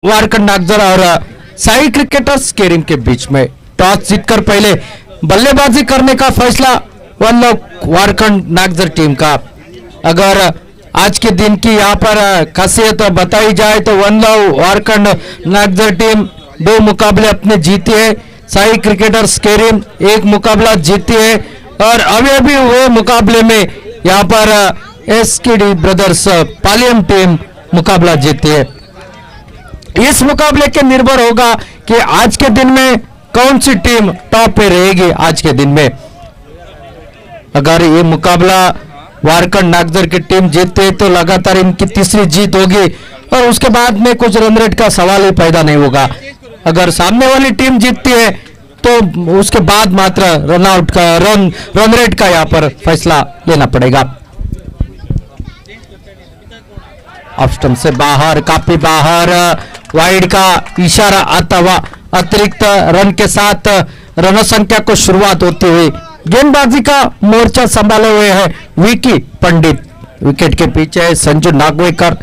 वारकंड नागजर और Sai cricketers Kerim के बीच में टॉस जीतकर पहले बल्लेबाजी करने का फैसला वन लव वारकंड नागजर टीम का। अगर आज के दिन की यहाँ पर खासियत बताई जाए तो वन लव वारकंड नागजर टीम 2 मुकाबले अपने जीती है, साई क्रिकेटर्स केरिम 1 मुकाबला जीती है और अभी वो मुकाबले में यहाँ पर एसकेडी ब्रदर्स पालियम टीम मुकाबला जीती है। इस मुकाबले के निर्भर होगा कि आज के दिन में कौन सी टीम टॉप पे रहेगी। आज के दिन में अगर ये मुकाबला वारकंड नागजर की टीम जीतते तो लगातार इनकी तीसरी जीत होगी और उसके बाद में कुछ रन रेट का सवाल ही पैदा नहीं होगा। अगर सामने वाली टीम जीतती है तो उसके बाद मात्र रन आउट का रन रेट का यहाँ पर फैसला लेना पड़ेगा। ऑफ स्टंप से बाहर, काफी बाहर, वाइड का इशारा आता हुआ अतिरिक्त रन के साथ रन संख्या को शुरुआत होती हुई गेंदबाजी का मोर्चा संभाले हुए है विकी पंडित। विकेट के पीछे है संजू नागवेकर।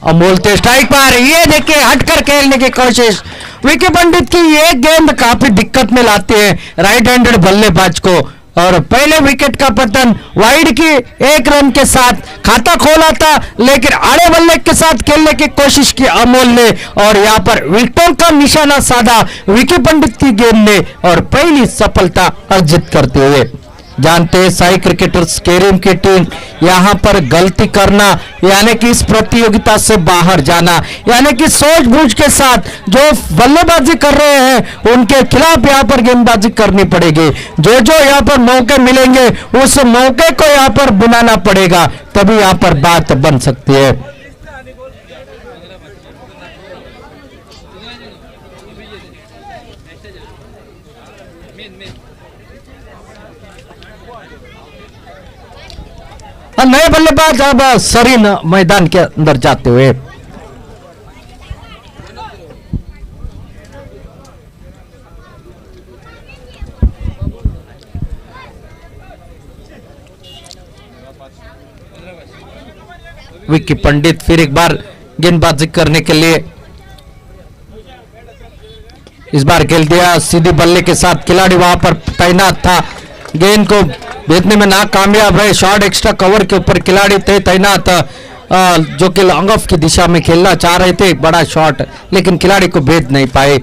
अमोल ते स्ट्राइक पर, ये देखिए हटकर खेलने की कोशिश विकी पंडित की। ये गेंद काफी दिक्कत में लाती है राइट हैंडेड बल्लेबाज को और पहले विकेट का पतन वाइड की 1 रन के साथ खाता खोला था, लेकिन आड़े बल्ले के साथ खेलने की कोशिश की अमोल ने और यहां पर विकेटों का निशाना साधा विकी पंडित की गेंद ने और पहली सफलता अर्जित करते हुए। जानते हैं साई क्रिकेटर्स केरिम की टीम यहां पर गलती करना यानी कि इस प्रतियोगिता से बाहर जाना, यानी कि सूझबूझ के साथ जो बल्लेबाजी कर रहे हैं उनके खिलाफ यहां पर गेंदबाजी करनी पड़ेगी। जो यहां पर मौके मिलेंगे उस मौके को यहां पर बुलाना पड़ेगा, तभी यहां पर बात बन सकती है। नए बल्लेबाज अब सरीन मैदान के अंदर जाते हुए विकी पंडित फिर एक बार गेंदबाजी करने के लिए इस बार खेल दिया सीधी बल्ले के साथ। खिलाड़ी वहां पर तैनात था, गेंद को भेजने में नाकामयाब रहे। शॉर्ट एक्स्ट्रा कवर के ऊपर खिलाड़ी थे तैनात जो कि लॉन्ग ऑफ की दिशा में खेलना चाह रहे थे, बड़ा शॉट, लेकिन खिलाड़ी को भेज नहीं पाए।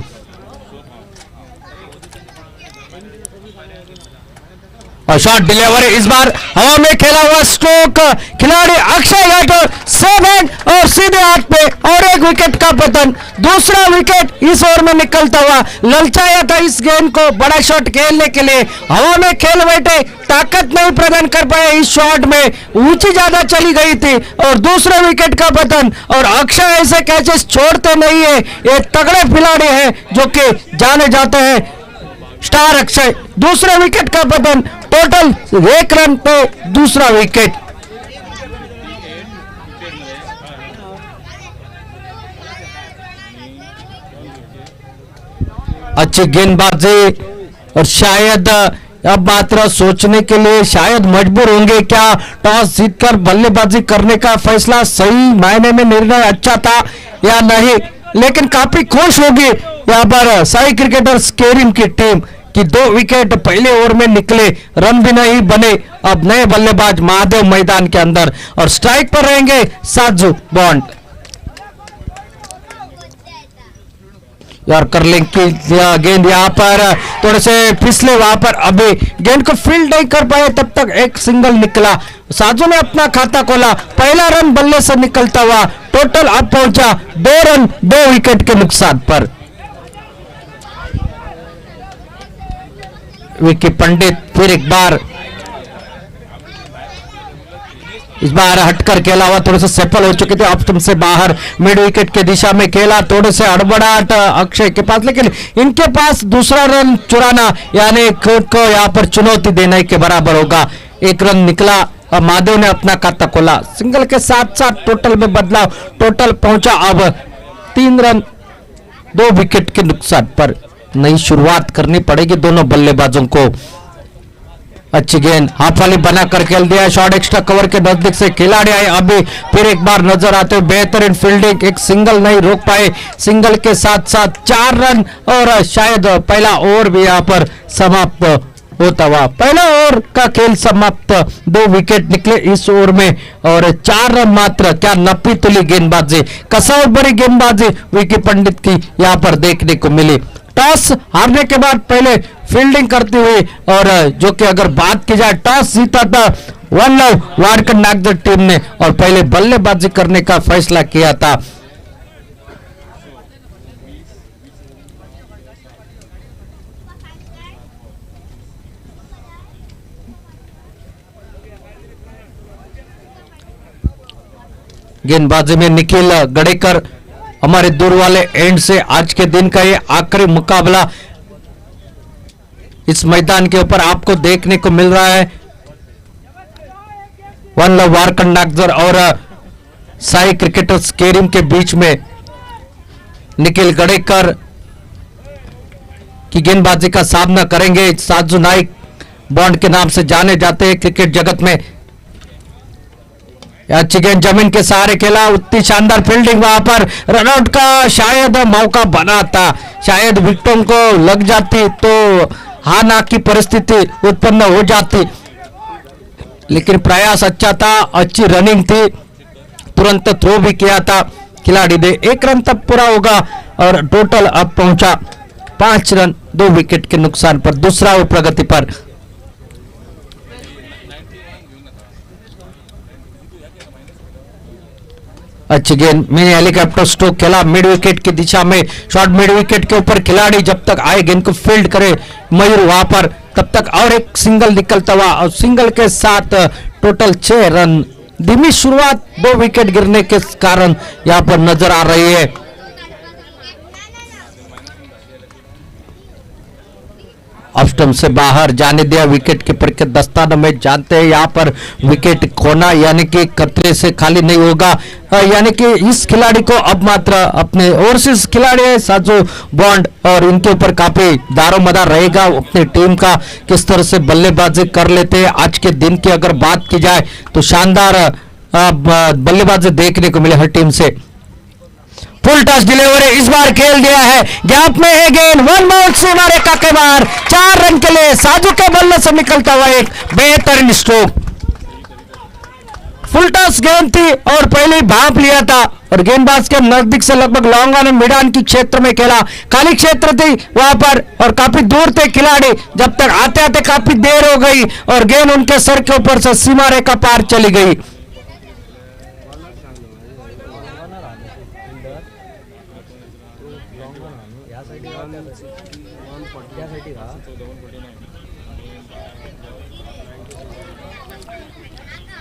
और शॉट डिलीवरी इस बार हवा में खेला हुआ स्ट्रोक, खिलाड़ी अक्षय राठौर सेव हैंड और सीधे हाथ पे और 1 विकेट का पतन। दूसरा विकेट इस ओवर में निकलता हुआ ललचाया था इस गेंद को बड़ा शॉट खेलने के लिए, हवा में खेल बैठे, ताकत नहीं प्रदान कर पाए। इस शॉट में ऊंची ज्यादा चली गई थी और दूसरे विकेट का पतन। और अक्षय ऐसे कैचेस छोड़ते नहीं है, ये तगड़े खिलाड़ी हैं जो कि जाने जाते हैं स्टार अक्षय। दूसरे विकेट का पतन, टोटल 1 रन पे दूसरा विकेट। अच्छी गेंदबाजी और शायद अब मात्र सोचने के लिए शायद मजबूर होंगे क्या टॉस जीतकर बल्लेबाजी करने का फैसला सही मायने में निर्णय अच्छा था या नहीं, लेकिन काफी खुश होगी यहाँ पर साई क्रिकेटर्स केरिम की टीम कि 2 विकेट पहले ओवर में निकले, रन भी नहीं बने। अब नए बल्लेबाज महादेव मैदान के अंदर और स्ट्राइक पर रहेंगे साजू बॉन्ड। करलिंग की गेंद यहाँ पर थोड़े से फिसले, वहां पर अभी गेंद को फील्ड नहीं कर पाए, तब तक एक सिंगल निकला। साजू ने अपना खाता खोला, पहला रन बल्ले से निकलता हुआ टोटल अब पहुंचा 2 रन 2 विकेट के नुकसान पर। विकी पंडित फिर एक बार इस बार हटकर खेला हुआ, थोड़े से सफल हो चुके थे। ऑफ स्टंप से बाहर मिड विकेट की दिशा में खेला, थोड़े से हड़बड़ाहट अक्षय के पास, लेकिन इनके पास दूसरा रन चुराना यानी खुद को यहाँ पर चुनौती देने के बराबर होगा। 1 रन निकला और महादेव ने अपना खाता खोला, सिंगल के साथ साथ टोटल में बदलाव, टोटल पहुंचा अब 3 रन 2 विकेट के नुकसान पर। नई शुरुआत करनी पड़ेगी दोनों बल्लेबाजों को। अच्छी गेंद हाफ वाली बनाकर खेल दिया, शॉट एक्स्ट्रा कवर के नजदीक से खिलाड़ी आए, अभी फिर एक बार नजर आते हुए बेहतरीन फील्डिंग, एक सिंगल नहीं रोक पाए, सिंगल के साथ साथ 4 रन और शायद पहला ओवर भी यहाँ पर समाप्त होता हुआ, पहला ओवर का खेल समाप्त, 2 विकेट निकले इस ओवर में और 4 रन मात्र। क्या नपी तुली गेंदबाजी, कसावट भरी गेंदबाजी विकी पंडित की यहाँ पर देखने को मिली। टॉस हारने के बाद पहले फील्डिंग करते हुए और जो कि अगर बात की जाए टॉस जीता था वल्लभ वारकर नागजर टीम ने और पहले बल्लेबाजी करने का फैसला किया था। गेंदबाजी में निखिल गड़ेकर हमारे दूर वाले एंड से आज के दिन का ये आखिरी मुकाबला इस मैदान के ऊपर आपको देखने को मिल रहा है। वल्लभ वारकर नागजर और साई क्रिकेटर्स केरिम के बीच में निखिल गड़ेकर की गेंदबाजी का सामना करेंगे। साजू नाइक बॉन्ड के नाम से जाने जाते हैं क्रिकेट जगत में। अच्छी गेंद जमीन के सहारे खेला, उतनी शानदार फील्डिंग, वहां पर रनआउट का शायद मौका बना था, शायद विकेटों को लग जाती तो हाँ ना की परिस्थिति उत्पन्न हो जाती, लेकिन प्रयास अच्छा था, अच्छी रनिंग थी, तुरंत थ्रो भी किया था खिलाड़ी ने। 1 रन तक पूरा होगा और टोटल अब पहुंचा 5 रन 2 विकेट के नुकसान पर, दूसरा ओवर प्रगति पर। अच्छी गेंद मिनी हेलीकॉप्टर स्ट्रोक खेला मिड विकेट की दिशा में, शॉर्ट मिड विकेट के ऊपर खिलाड़ी जब तक आए गेंद को फील्ड करे मयूर वहां पर, तब तक और एक सिंगल निकलता हुआ और सिंगल के साथ टोटल 6 रन। धीमी शुरुआत 2 विकेट गिरने के कारण यहां पर नजर आ रही है। ऑफ स्टंप से बाहर जाने दिया विकेट कीपर के दस्ताने में, जानते हैं यहाँ पर विकेट खोना यानी कि खतरे से खाली नहीं होगा, यानी कि इस खिलाड़ी को अब मात्र अपने ओवरसीज खिलाड़ी है साजू बॉन्ड और इनके ऊपर काफी दारोमदार रहेगा अपनी टीम का, किस तरह से बल्लेबाजी कर लेते हैं। आज के दिन की अगर बात की जाए तो शानदार बल्लेबाजी देखने को मिले हर टीम से। फुल टच डिलीवरी इस बार खेल दिया है, गैप में है गेंद, 1 बाउंड सीमा रेखा के बाहर, 4 रन के लिए साजू के बल्ले से निकलता हुआ एक बेहतरीन स्ट्रोक। फुल टच गेंद थी और पहले ही भाप लिया था और गेंदबाज के नजदीक से लगभग लॉन्ग ऑन मिडान की क्षेत्र में खेला, खाली क्षेत्र थी वहां पर और काफी दूर थे खिलाड़ी, जब तक आते आते काफी देर हो गई और गेंद उनके सर के ऊपर से सीमा रेखा पार चली गई।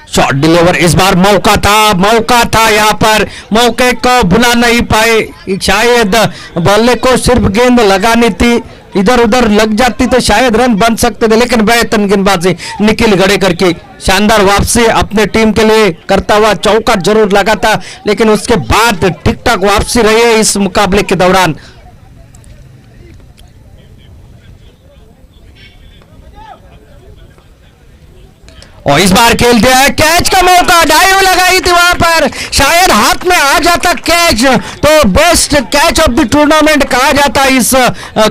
शॉट डिलीवर इस बार मौका था यहाँ पर, मौके को बुला नहीं पाए, शायद बल्ले को सिर्फ गेंद लगानी थी, इधर उधर लग जाती तो शायद रन बन सकते थे, लेकिन बेहतरीन गेंदबाजी निखिल गड़ेकर की, शानदार वापसी अपने टीम के लिए करता हुआ, चौका जरूर लगा था लेकिन उसके बाद ठीक ठाक वापसी रही है इस मुकाबले के दौरान। और इस बार खेल दिया है, कैच का मौका, डाइव लगाई थी वहां पर, शायद हाथ में आ जाता कैच तो best catch of the tournament कहा जाता इस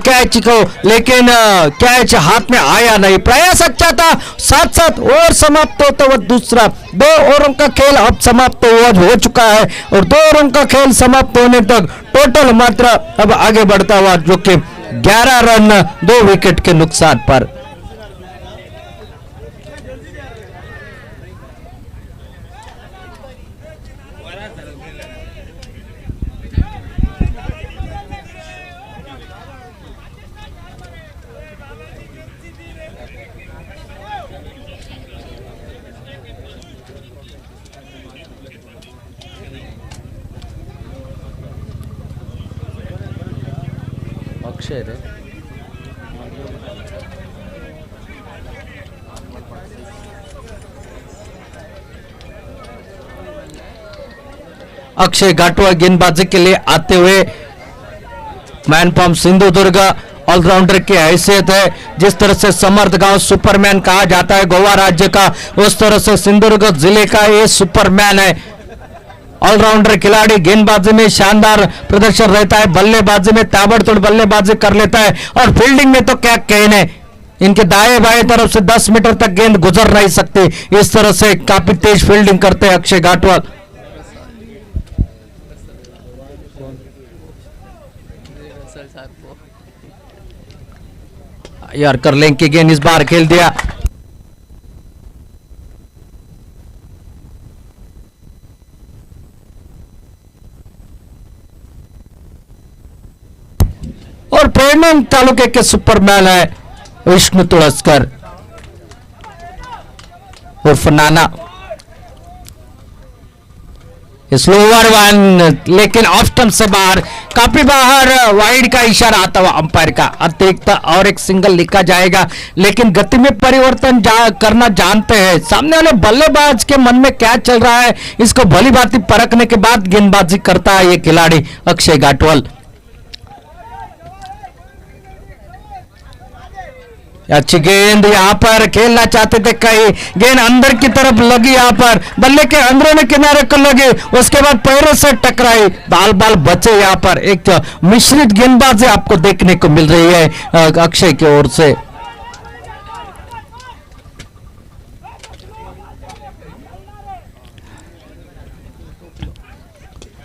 कैच को, लेकिन कैच हाथ में आया नहीं। प्रयास अच्छा था, साथ साथ ओवर समाप्त होता हुआ दूसरा, 2 ओवरों का खेल अब समाप्त हो चुका है और 2 ओवरों का खेल समाप्त होने तक टोटल मात्रा अब आगे बढ़ता हुआ जो कि 11 रन 2 विकेट के नुकसान पर। अक्षय रे अक्षय घाटुआ गेंदबाजी के लिए आते हुए मैन फ्रॉम सिंधुदुर्ग ऑलराउंडर की हैसियत है। जिस तरह से समर्थ गांव सुपरमैन कहा जाता है गोवा राज्य का, उस तरह से सिंधुदुर्ग जिले का ये सुपरमैन है। ऑलराउंडर खिलाड़ी, गेंदबाजी में शानदार प्रदर्शन रहता है, बल्लेबाजी में ताबड़तोड़ बल्लेबाजी कर लेता है और फील्डिंग में तो क्या कहने, इनके दाएं बाएं तरफ से 10 मीटर तक गेंद गुजर नहीं सकती। इस तरह से काफी तेज फील्डिंग करते हैं अक्षय घाटवाल। यार करलेंग की गेंद इस बार खेल दिया। और पेड़न तालुके के सुपरमैन है विष्णु तुलस्कर उर्फ नाना। स्लोवर वन, लेकिन ऑफ स्टंप से बाहर, काफी बाहर, वाइड का इशारा आता हुआ अंपायर का। अतिरिक्त और एक सिंगल लिखा जाएगा, लेकिन गति में परिवर्तन करना जानते हैं सामने वाले बल्लेबाज के मन में क्या चल रहा है, इसको भली भांति परखने के बाद गेंदबाजी करता है ये खिलाड़ी अक्षय घाटवाल। अच्छी गेंद यहां पर खेलना चाहते थे, कहीं गेंद अंदर की तरफ लगी, यहां पर बल्ले के अंदरूनी किनारे को लगी, उसके बाद पैरों से टकराई, बाल बाल बचे। यहां पर एक मिश्रित गेंदबाजी आपको देखने को मिल रही है अक्षय की ओर से।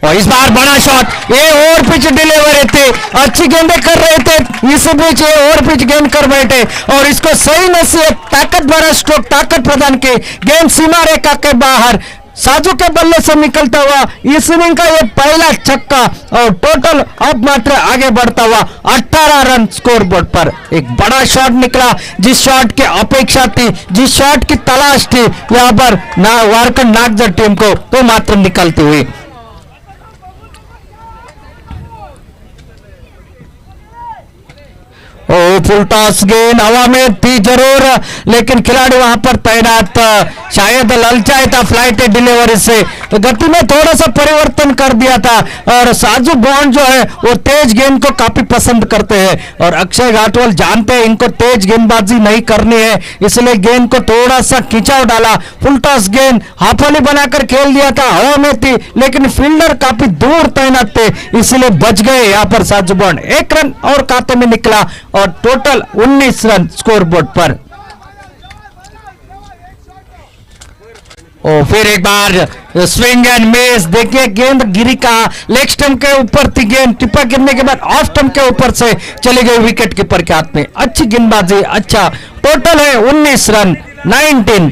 और इस बार बड़ा शॉट, ये ओवर पिच डिलीवरी थी, अच्छी गेंदें कर रहे थे, इस बीच ये ओवर पिच गेंद कर बैठे और इसको सही नसीहत, ताकत भरा स्ट्रोक, ताकत प्रदान की, गेंद सीमा रेखा के बाहर साजू के बल्ले से निकलता हुआ इस इनिंग का ये पहला छक्का और टोटल अब मात्र आगे बढ़ता हुआ 18 रन स्कोर बोर्ड पर। एक बड़ा शॉट निकला, जिस शॉट की अपेक्षा थी, जिस शॉट की तलाश थी यहां पर वारकंड नागजर टीम को, तो मात्र निकलती हुई। फुल टॉस गेंद हवा में थी जरूर, लेकिन खिलाड़ी वहां पर तैनात शायद ललचाया था फ्लाइट डिलीवरी से, तो गति में थोड़ा सा परिवर्तन कर दिया था। और साजू बॉन्ड जो है वो तेज गेंद को काफी पसंद करते हैं और अक्षय घाटवाल जानते हैं इनको तेज गेंदबाजी नहीं करनी है, इसलिए गेंद को थोड़ा सा खिंचाव डाला। फुल टॉस गेंद हाफली बनाकर खेल दिया था, हवा में थी, लेकिन फील्डर काफी दूर तैनात थे, इसलिए बच गए यहाँ पर साजू बॉन्ड। 1 रन और खाते में निकला और टोटल 19 रन स्कोर बोर्ड पर। और फिर एक बार स्विंग एंड मिस, देखिए गेंद गिरी कहा, लेग स्टंप के ऊपर थी गेंद, टिप्पा गिरने के बाद ऑफ स्टंप के ऊपर से चली गई विकेट कीपर के हाथ में। अच्छी गेंदबाजी, अच्छा, टोटल है 19 रन 19।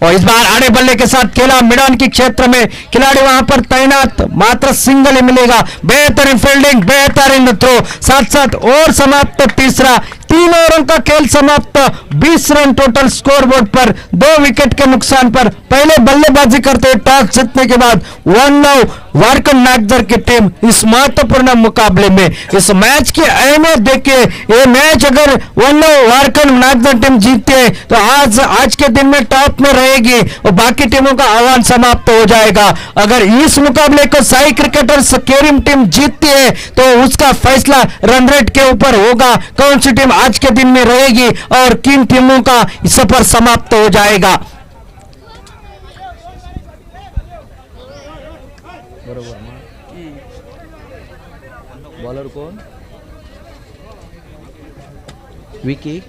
और इस बार आड़े बल्ले के साथ खेला, मैदान के क्षेत्र में खिलाड़ी वहां पर तैनात, मात्र सिंगल ही मिलेगा। बेहतरीन फील्डिंग, बेहतरीन थ्रो, साथ साथ और समाप्त तीसरा, 3 ओवरों का खेल समाप्त, 20 रन टोटल स्कोर बोर्ड पर, 2 विकेट के नुकसान पर। पहले बल्लेबाजी करते हुए टॉस जीतने के बाद 1-9 वारकंड नागजर की टीम इस महत्वपूर्ण मुकाबले में, इस मैच की अहमियत देखिए, ये मैच अगर 1-9 वारकंड नागजर टीम जीतती है तो आज के दिन में टॉप में रहेगी और बाकी टीमों का आह्वान समाप्त हो जाएगा। अगर इस मुकाबले को साई क्रिकेटर्स केरिम टीम जीतती है तो उसका फैसला रन रेट के ऊपर होगा, कौन सी टीम आज के दिन में रहेगी और किन टीमों का सफर समाप्त हो जाएगा। बॉलर कौन? विकी।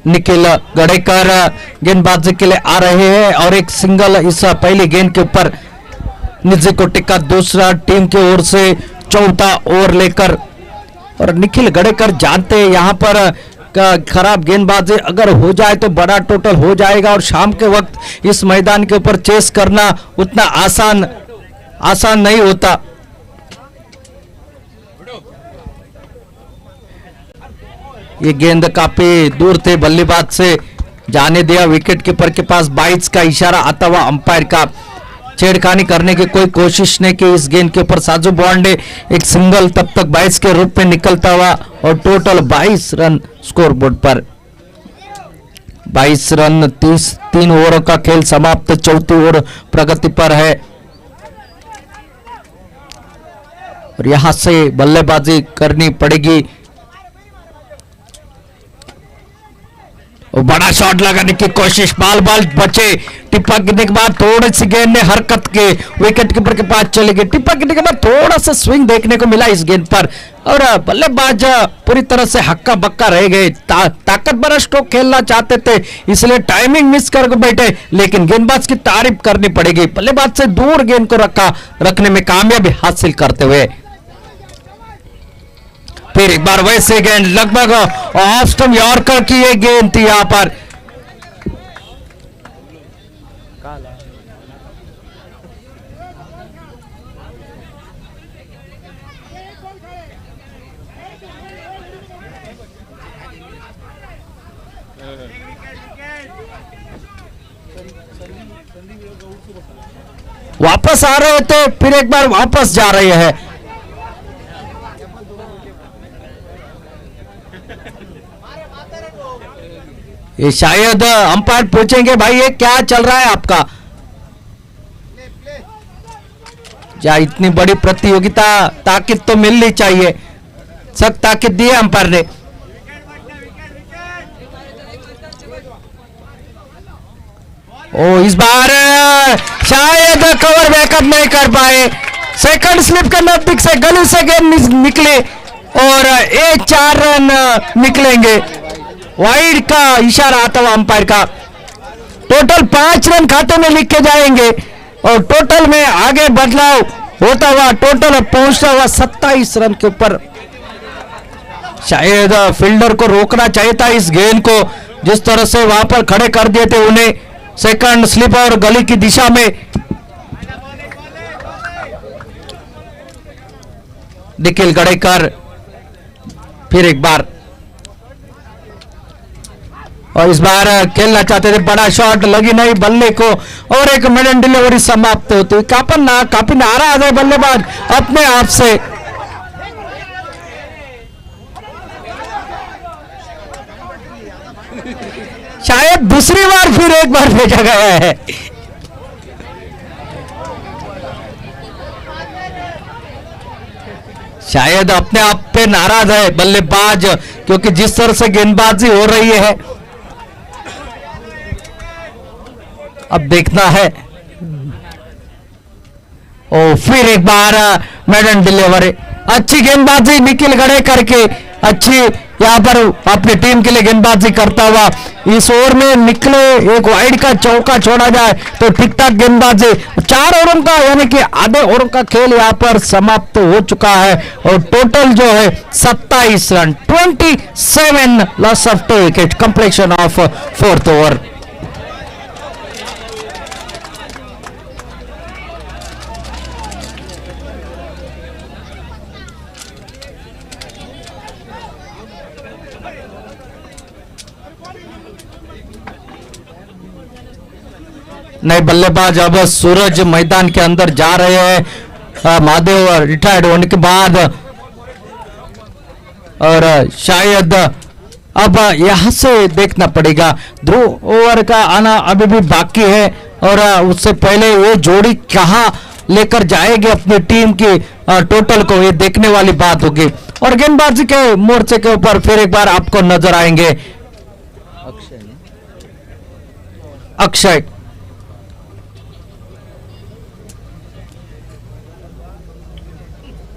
निखिल गड़ेकर गेंदबाजी के लिए आ रहे हैं और एक सिंगल इस पहली गेंद के ऊपर निजी कोटि का दूसरा टीम की ओर से चौथा ओवर लेकर। और निखिल गड़ेकर जानते हैं यहां पर खराब गेंदबाजी अगर हो जाए तो बड़ा टोटल हो जाएगा और शाम के वक्त इस मैदान के ऊपर चेस करना उतना आसान नहीं होता। ये गेंद काफी दूर थे, बल्लेबाज से जाने दिया, विकेट कीपर के पास 22 का इशारा आता हुआ अंपायर का। छेड़खानी करने की कोई कोशिश नहीं की इस गेंद के ऊपर साजू बॉन्ड ने एक सिंगल तब तक 22 के रूप में निकलता हुआ और टोटल 22 रन स्कोर बोर्ड पर। 22 रन 3 ओवरों का खेल समाप्त, चौथी ओवर प्रगति पर है और यहां से बल्लेबाजी करनी पड़ेगी। बड़ा शॉट लगाने की कोशिश, बाल बचे, टिप्पा गिरने के बाद थोड़ी सी गेंद ने हरकत के विकेट कीपर के पास चली गई। टिप्पा गिरने के बाद थोड़ा सा स्विंग देखने को मिला इस गेंद पर और बल्लेबाज पूरी तरह से हक्का बक्का रह गए। ताकत भरा स्ट्रोक खेलना चाहते थे इसलिए टाइमिंग मिस कर बैठे, लेकिन गेंदबाज की तारीफ करनी पड़ेगी, बल्लेबाज से दूर गेंद को रखने में कामयाबी हासिल करते हुए। फिर एक बार वैसे गेंद, लगभग ऑफ स्टंप यॉर्कर की ये गेंद थी यहां पर। वापस आ रहे थे, फिर एक बार वापस जा रहे हैं। ये शायद अंपायर पूछेंगे भाई ये क्या चल रहा है आपका, या इतनी बड़ी प्रतियोगिता ताकत तो मिलनी चाहिए, सख्त ताकत दी है अंपायर ने। ओ इस बार शायद कवर बैकअप नहीं कर पाए, सेकंड स्लिप के नजदीक से गली से गेंद निकले और ये 4 रन निकलेंगे। वाइड का इशारा आता हुआ अंपायर का। टोटल 5 रन खाते में लिख के जाएंगे और टोटल में आगे बदलाव होता हुआ टोटल पहुंचता हुआ 27 रन के ऊपर। शायद फील्डर को रोकना चाहिए था इस गेंद को, जिस तरह से वहां पर खड़े कर दिए थे उन्हें सेकंड स्लिप और गली की दिशा में। निखिल गड़ेकर फिर एक बार, और इस बार खेलना चाहते थे, बड़ा शॉट लगी नहीं बल्ले को और एक मिडन डिलीवरी समाप्त होती। काफी नाराज है बल्लेबाज अपने आप से। शायद दूसरी बार फिर एक बार भेजा गया है। शायद अपने आप पे नाराज है बल्लेबाज, क्योंकि जिस तरह से गेंदबाजी हो रही है अब देखना है। ओ फिर एक बार मैडन डिलीवरी, अच्छी गेंदबाजी निखिल गड़ेकर के, अच्छी यहां पर अपनी टीम के लिए गेंदबाजी करता हुआ इस ओवर में निकले। एक वाइड का चौका छोड़ा जाए तो ठीक ठाक गेंदबाजी। 4 ओवरों का यानी कि आधे ओवरों का खेल यहां पर समाप्त हो चुका है और टोटल जो है 27 run, 27 loss of 2 wicket, completion of 4th over. नए बल्लेबाज अब सूरज मैदान के अंदर जा रहे हैं महादेव रिटायर्ड होने के बाद, और शायद अब यहां से देखना पड़ेगा। ध्रुव ओवर का आना अभी भी बाकी है और उससे पहले ये जोड़ी कहां लेकर जाएगी अपनी टीम की टोटल को, ये देखने वाली बात होगी। और गेंदबाजी के मोर्चे के ऊपर फिर एक बार आपको नजर आएंगे अक्षय।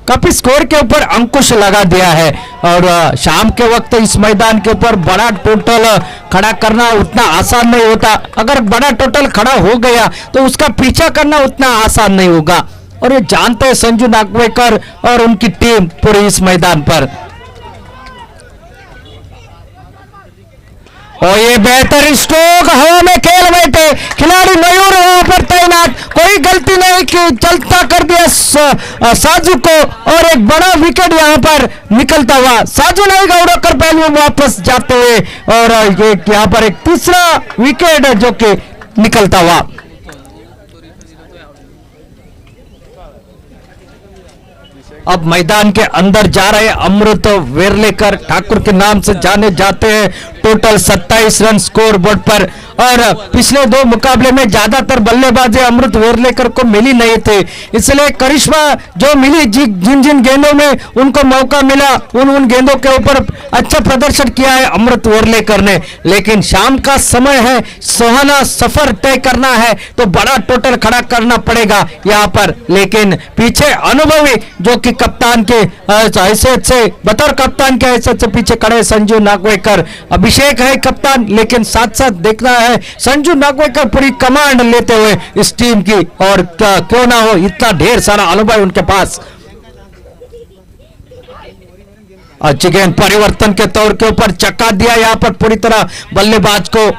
काफी स्कोर के ऊपर अंकुश लगा दिया है और शाम के वक्त इस मैदान के ऊपर बड़ा टोटल खड़ा करना उतना आसान नहीं होता। अगर बड़ा टोटल खड़ा हो गया तो उसका पीछा करना उतना आसान नहीं होगा और ये जानते हैं संजू नागवेकर और उनकी टीम पूरी इस मैदान पर। और ये बेहतर स्ट्रोक हवा में खेल बैठे खिलाड़ी मयूर वहां पर तैनात, कोई गलती नहीं की, चलता कर दिया साजू को और एक बड़ा विकेट यहां पर निकलता हुआ। साजू नहीं गौड़कर पहले वापस जाते हुए और यहां पर एक तीसरा विकेट जो कि निकलता हुआ। अब मैदान के अंदर जा रहे अमृत वेरलेकर, ठाकुर के नाम से जाने जाते हैं, टोटल 27 रन स्कोर बोर्ड पर। और पिछले दो मुकाबले में ज्यादातर बल्लेबाजी अमृत वेरलेकर को मिली नहीं थी, इसलिए करिश्मा जो मिली जिन जिन गेंदों में उनको मौका मिला उन गेंदों के ऊपर अच्छा प्रदर्शन किया है अमृत वेरलेकर ने। लेकिन शाम का समय है, सुहाना सफर तय करना है तो बड़ा टोटल खड़ा करना पड़ेगा यहाँ पर। लेकिन पीछे अनुभवी जो कि कप्तान के हैसियत से, बतौर कप्तान के हैसियत से पीछे खड़े संजू नागवेकर। अभिषेक है कप्तान, लेकिन साथ साथ देखना है संजू नागवेकर पूरी कमांड लेते हुए इस टीम की, और क्यों ना हो इतना ढेर सारा अनुभव उनके पास। अच्छी गेंद परिवर्तन के तौर के ऊपर चक्का दिया यहाँ पर पूरी तरह बल्लेबाज को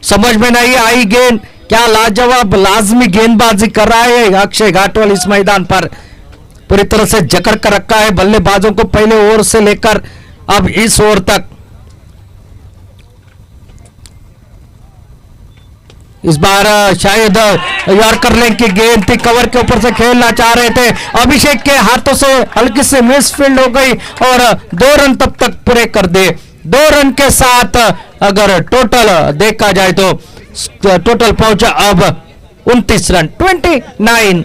समझ में नहीं आई गेंद। क्या लाजवाब लाजमी गेंदबाजी कर रहा है अक्षय घाटवाल इस मैदान पर, पूरी तरह से जकड़ कर रखा है बल्लेबाजों को पहले ओवर से लेकर अब इस ओवर तक। इस बार शायद यॉर्कर लेग की गेंद थी, कवर के ऊपर से खेलना चाह रहे थे, अभिषेक के हाथों से हल्की से मिसफील्ड हो गई और 2 रन तब तक पूरे कर दिए। 2 रन के साथ अगर टोटल देखा जाए तो टोटल पहुंचा अब 29 रन 29।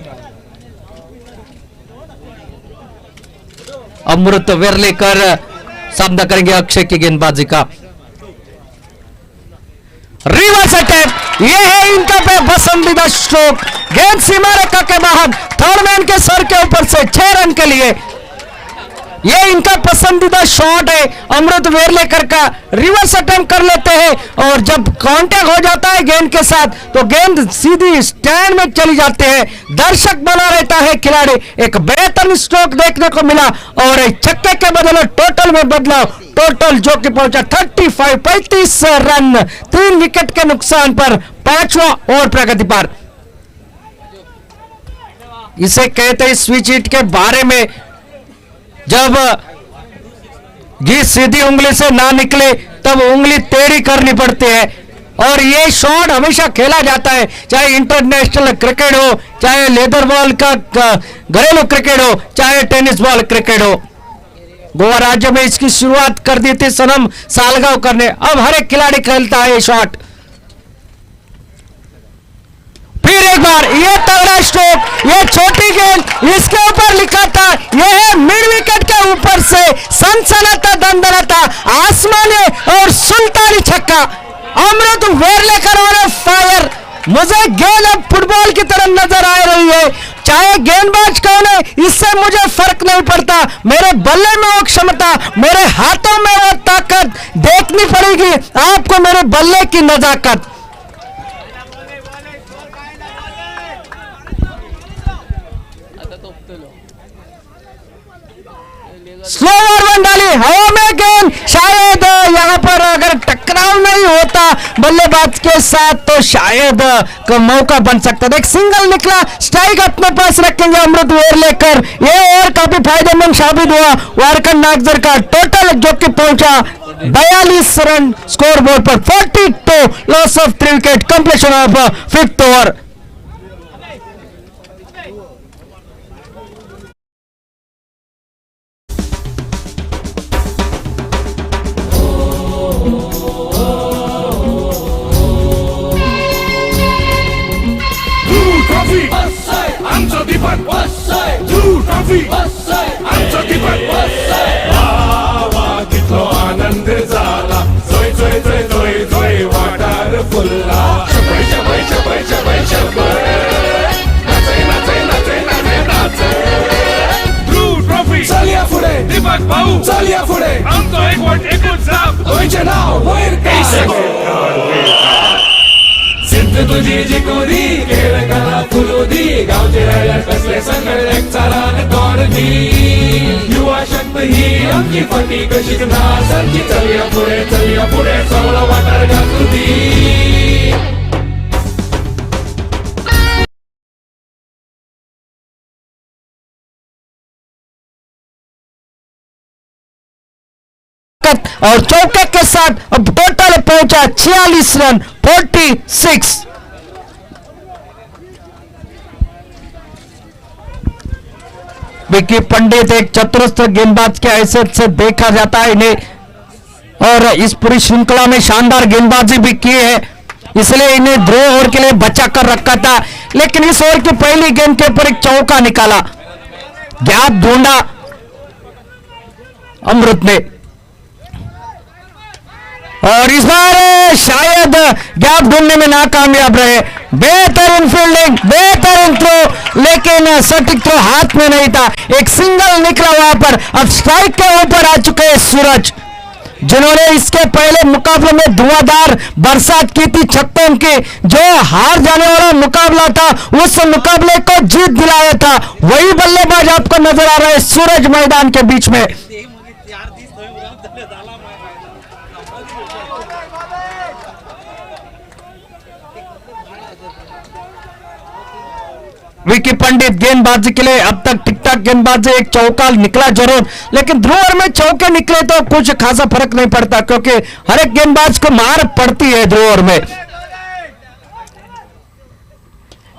अमृत वेरलेकर सामना करेंगे अक्षय की गेंदबाजी का। रिवर्स अटैक, ये है इनका पसंदीदा स्ट्रोक, गेंद सीमा रेखा के बाहर, थर्ड मैन के सर के ऊपर से 6 रन के लिए। ये इनका पसंदीदा शॉट है अमृत वेरलेकर का। रिवर्स अटेम्प्ट कर लेते हैं और जब कांटेक्ट हो जाता है गेंद के साथ तो गेंद सीधी स्टैंड में चली जाती है, दर्शक बना रहता है खिलाड़ी। एक बेहतरीन स्ट्रोक देखने को मिला और छक्के के बदले टोटल में बदलाव, टोटल जो कि पहुंचा 35 रन, 3 विकेट के नुकसान पर 5वां ओवर प्रगति पर। इसे कहते हैं स्विच हिट के बारे में, जब घी सीधी उंगली से ना निकले तब उंगली टेढ़ी करनी पड़ती है। और ये शॉट हमेशा खेला जाता है, चाहे इंटरनेशनल क्रिकेट हो, चाहे लेदर बॉल का घरेलू क्रिकेट हो, चाहे टेनिस बॉल क्रिकेट हो। गोवा राज्य में इसकी शुरुआत कर दी थी सनम सालगांवकर ने, अब हर एक खिलाड़ी खेलता है ये शॉट। फिर एक बार ये तगड़ा स्ट्रोक, ये छोटी गेंद, इसके ऊपर लिखा था ये है मिड विकेट के ऊपर से सनसनाता दंदनाता आसमानी और सुल्तानी छक्का। अमृत वेरलेकर और फायर। मुझे गेंद अब फुटबॉल की तरह नजर आ रही है, चाहे गेंदबाज कौन है इससे मुझे फर्क नहीं पड़ता, मेरे बल्ले में वो क्षमता, मेरे हाथों में वो ताकत देखनी पड़ेगी आपको, मेरे बल्ले की नजाकत। स्लो वन डाली, हवा में गेंद, शायद यहां पर अगर टकराव नहीं होता बल्लेबाज के साथ तो शायद मौका बन सकता था। एक सिंगल निकला, स्ट्राइक अपने पास रखेंगे अमृत वेरलेकर। ये और काफी फायदेमंद साबित हुआ वारकन नागजर का। टोटल जो कि पहुंचा 42 रन स्कोर बोर्ड पर, 42 loss of 3 wicket, completion of 5th over. आनंद झाला, जोय जोय जोय जोय जोय वाटार फुलला, शबय शबय शबय शबय शबय, नाचे नाचे नाचे नाचे नाचे, ब्लू ट्रॉफी चलिया पुढे, दीपक भाऊ चलिया पुढे, आमचं एकूण जाप, तुझे नाव सिद्ध तुझी जिकोरी, खेळ कला फुलोदी, गावचे रायडर कसले संगळ एक चालान तोडती, युवा शक्त ही आमची फटी कशी नासारखी, चलिया पुढे सवला वाटार घातुती। और चौके के साथ अब टोटल पहुंचा 46 रन 46। विक्की पंडित एक चतुरस्र गेंदबाज के हैसियत से देखा जाता है इन्हें, और इस पूरी श्रृंखला में शानदार गेंदबाजी भी की है, इसलिए इन्हें ड्रॉ ओवर के लिए बचा कर रखा था। लेकिन इस ओवर की पहली गेंद के ऊपर एक चौका निकाला, गैप ढूंढा अमृत ने, और इस बार शायद गैप ढूंढने में नाकामयाब रहे। बेहतरीन फील्डिंग, बेहतरीन थ्रो, लेकिन सटीक थ्रो हाथ में नहीं था। एक सिंगल निकला वहां पर। अब स्ट्राइक के ऊपर आ चुके हैं सूरज, जिन्होंने इसके पहले मुकाबले में धुआंधार बरसात की थी छक्कों की। जो हार जाने वाला मुकाबला था, उस मुकाबले को जीत दिलाया था। वही बल्लेबाज आपको नजर आ रहा है सूरज मैदान के बीच में। विकी पंडित गेंदबाजी के लिए अब तक ठीक ठाक गेंदबाजी, एक चौका निकला जरूर, लेकिन ध्रुवर में चौके निकले तो कुछ खासा फर्क नहीं पड़ता, क्योंकि हर एक गेंदबाज को मार पड़ती है ध्रुवर में।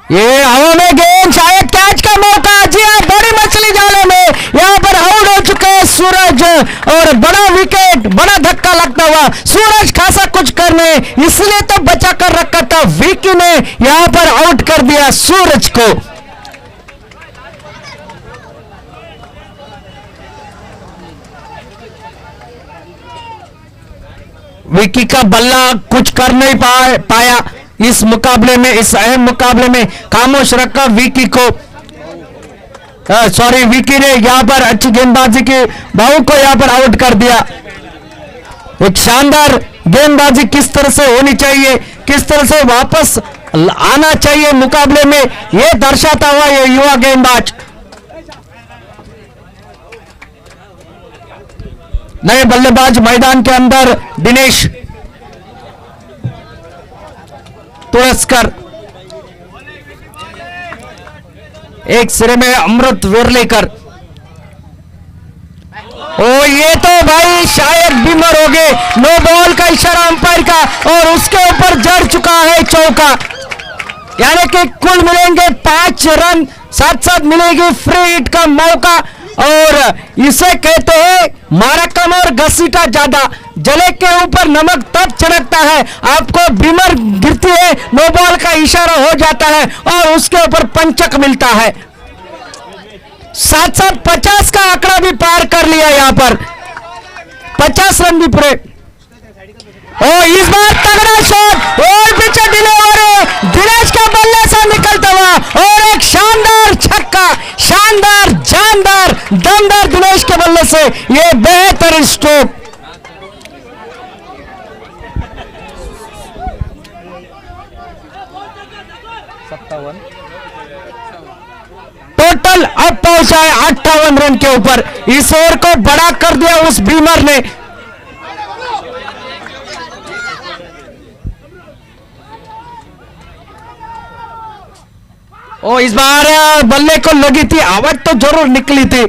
ये हवा में गेंद, शायद कैच का मौका, जी हाँ, बड़ी मछली जाले में यहां पर आउट हो चुके हैं सूरज, और बड़ा विकेट, बड़ा धक्का लगता हुआ सूरज खासा कुछ करने, इसलिए तो बचा कर रखा था। विकी ने यहां पर आउट कर दिया सूरज को। विकी का बल्ला कुछ कर नहीं पाया इस मुकाबले में, इस अहम मुकाबले में खामोश रखा विकी को। सॉरी, विकी ने यहां पर अच्छी गेंदबाजी की बाहू को यहां पर आउट कर दिया। एक शानदार गेंदबाजी किस तरह से होनी चाहिए, किस तरह से वापस आना चाहिए मुकाबले में, यह दर्शाता हुआ ये युवा गेंदबाज। नए बल्लेबाज मैदान के अंदर दिनेश तुरस्कर, एक सिरे में अमृत वेरलेकर। ओ ये तो भाई शायद बीमार हो गए, नो बॉल का इशारा अंपायर का, और उसके ऊपर जड़ चुका है चौका, यानी कि कुल मिलेंगे 5 रन, साथ साथ मिलेगी फ्री हिट का मौका। और इसे कहते हैं मारा कम और घसीटा ज्यादा। जले के ऊपर नमक तब छिड़कता है, आपको बीमर गिरती है, नो बॉल का इशारा हो जाता है और उसके ऊपर पंचक मिलता है। साथ साथ 50 का आंकड़ा भी पार कर लिया, यहां पर 50 रन भी पूरे। और इस बार तगड़ा शॉट और पीछे डिलीवरी, दिनेश का बल्ले से निकलता हुआ और एक शानदार छक्का, शानदार जानदार दमदार दिनेश के बल्ले से ये बेहतरीन स्ट्रोक। टोटल अब पहुंचा है 58 रन के ऊपर। इस ओवर को बड़ा कर दिया उस बीमर ने। ओ इस बार बल्ले को लगी थी, आवाज तो जरूर निकली थी,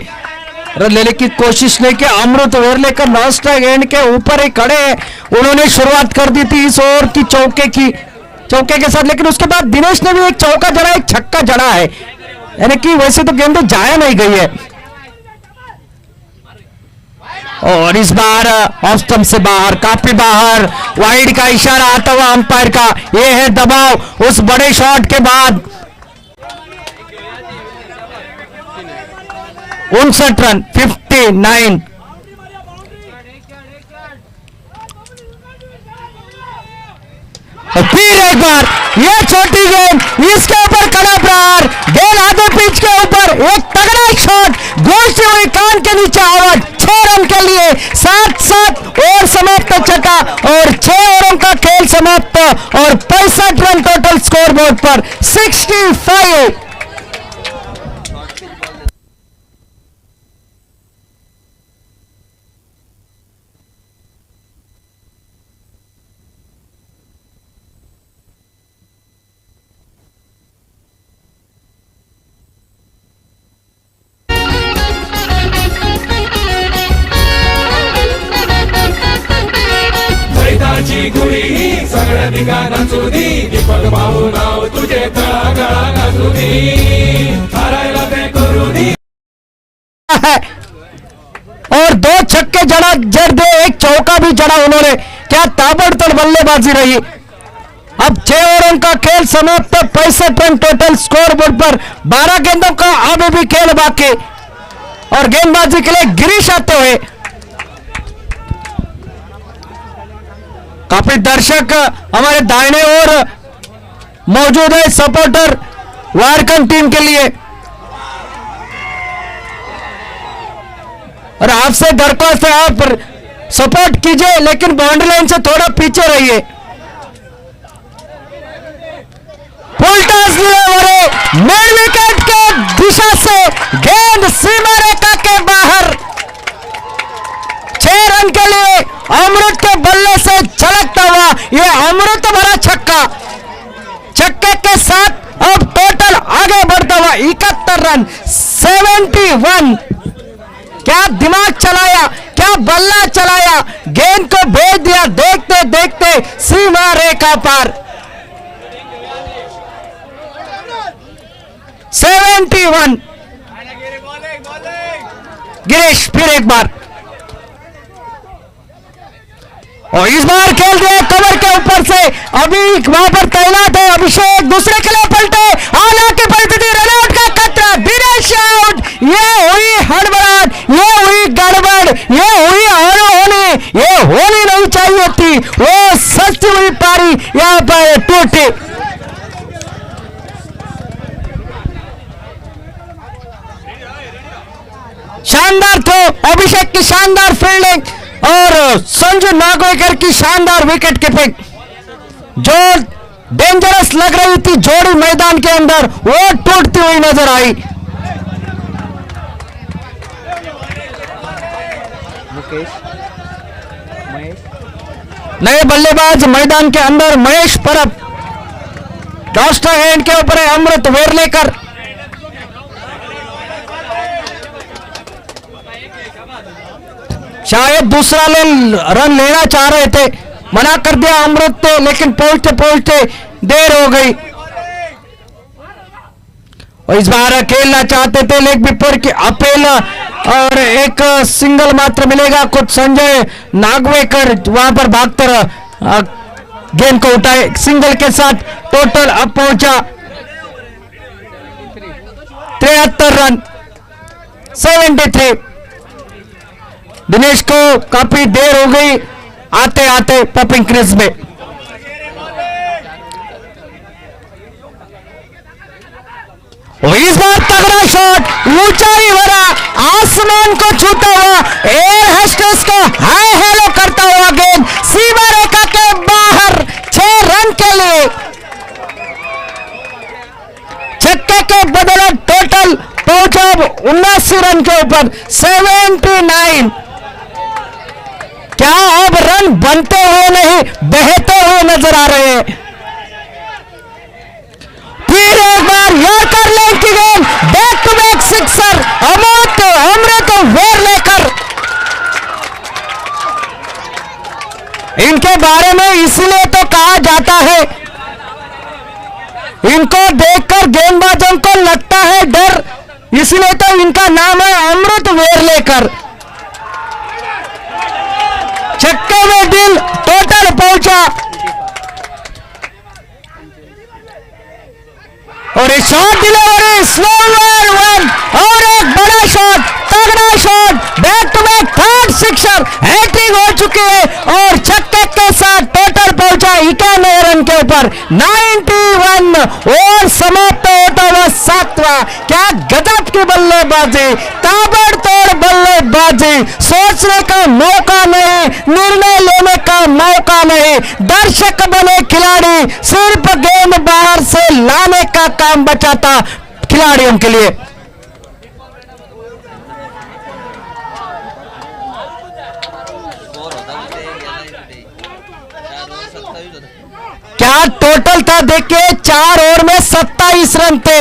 लेने की कोशिश नहीं की। अमृत वेरलेकर लास्ट एंड के ऊपर ही खड़े हैं, उन्होंने शुरुआत कर दी थी इस ओवर की चौके के साथ, लेकिन उसके बाद दिनेश ने भी एक चौका जड़ा, एक छक्का जड़ा है, यानी कि वैसे तो गेंद जाया नहीं गई है। और इस बार ऑफ स्टंप से बाहर, काफी बाहर, वाइड का इशारा आता हुआ अंपायर का। यह है दबाव उस बड़े शॉट के बाद। 59 रन, 59। फिर एक बार ये छोटी गेंद, इसके ऊपर कड़ा प्रहार, गेंद आधे पिच के ऊपर, एक तगड़ा शॉट, गूंजती हुई कान के नीचे आवाज। 6 रन के लिए 7-7 ओवर समाप्त छक्का और 6 ओवरों का खेल समाप्त और 65 रन टोटल स्कोर बोर्ड पर 65। गुरी ही सगळ्या ठिकाणा चुदी, दीपक भाऊ नाव तुझे तळागाळा घालू दी, हरायला ते करू दी। और 2 छक्के जड़ा जड़ दे, एक चौका भी जड़ा उन्होंने। क्या ताबड़तोड़ बल्लेबाजी रही। अब 6 ओवरों का खेल समाप्त, 65 रन टोटल स्कोर बोर्ड पर। 12 गेंदों का अभी भी खेल बाकी और गेंदबाजी के लिए गिरीश आते हुए। काफी दर्शक हमारे दाहिने ओर मौजूद है, सपोर्टर वारकन टीम के लिए। और आपसे दरख्वास्त है, आप सपोर्ट कीजिए लेकिन बाउंड्री लाइन से थोड़ा पीछे रहिए। Full toss delivery, mid wicket के दिशा से गेंद सीमा रेखा के बाहर। 6 रन के लिए अमृत के बल्ले से छलकता हुआ यह अमृत भरा छक्का। छक्के के साथ अब टोटल आगे बढ़ता हुआ 71 रन, 71। क्या दिमाग चलाया, क्या बल्ला चलाया, गेंद को भेज दिया देखते देखते सीमा रेखा पार। 71। गिरीश फिर एक बार, और इस बार खेल दिया कवर के ऊपर से। अभी वहां पर तैनात है अभिषेक, दूसरे के लिए पलटे, हालांकि परिस्थिति रनआउट का खतरा, दिनेश आउट। ये हुई हड़बड़ाहट, ये हुई गड़बड़, ये हुई अनहोनी, ये होनी नहीं चाहिए थी। वो सस्ती हुई पारी यहां पर टूटी। शानदार थ्रो, अभिषेक की शानदार फील्डिंग और संजू नागवेकर की शानदार विकेट कीपिंग। जो डेंजरस लग रही थी जोड़ी मैदान के अंदर, वो टूटती हुई नजर आई। नए बल्लेबाज मैदान के अंदर महेश परब, डॉस्टर हैंड के ऊपर है अमृत वेरलेकर। शायद दूसरा रन लेना चाह रहे थे, मना कर दिया अमृत ने, लेकिन पहुंचते पहुंचते देर हो गई। और इस बार खेलना चाहते थे लेग विपर की अपील और एक सिंगल मात्र मिलेगा। कुछ संजय नागवेकर वहां पर भागते गेंद को उठाए, सिंगल के साथ टोटल अब पहुंचा 73 रन, 73। दिनेश को काफी देर हो गई आते आते पॉपिंग क्रीज में। और इस बार तगड़ा शॉट, ऊंचाई भरा, आसमान को छूता हुआ, एयर होस्टेस को हाय हेलो करता हुआ गेंद सीमा रेखा के बाहर। 6 रन के लिए छक्के के बदले टोटल पहुंचा 79 रन के ऊपर, 79। क्या अब रन बनते हुए नहीं बहते हुए नजर आ रहे हैं। फिर एक बार यॉर्कर लेग की गेंद, बैक टू बैक सिक्सर, अमृत वेरलेकर। इनके बारे में इसलिए तो कहा जाता है, इनको देखकर गेंदबाजों को लगता है डर, इसलिए तो इनका नाम है अमृत वेरलेकर। छक्के में दिल टोटल पहुंचा और एक शॉट डिलीवरी, स्लोअर वन और एक बड़ा शॉट, तगड़ा shot, back to back third sixer, hattrick हो चुकी है और छक्के के साथ टोटल पहुंचा 91 रन के ऊपर, 91 और समाप्त होता हुआ 7वां। क्या गजब की बल्लेबाजी, ताबड़तोड़ बल्लेबाजी, सोचने का मौका नहीं, निर्णय लेने का मौका नहीं, दर्शक बने खिलाड़ी, सिर्फ गेंद बाहर से लाने का काम बचा था खिलाड़ियों के लिए। क्या टोटल था देखिए, 4 ओवर में 27 रन थे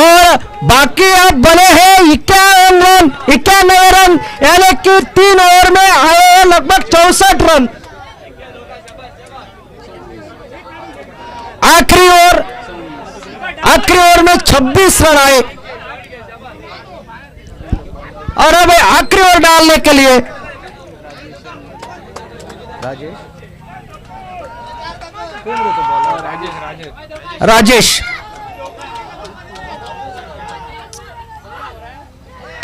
और बाकी अब बने हैं 91 रन, 91 रन, यानी कि 3 ओवर में आए हैं लगभग 64 रन। आखिरी ओवर में 26 रन आए और अब आखिरी ओवर डालने के लिए राजेश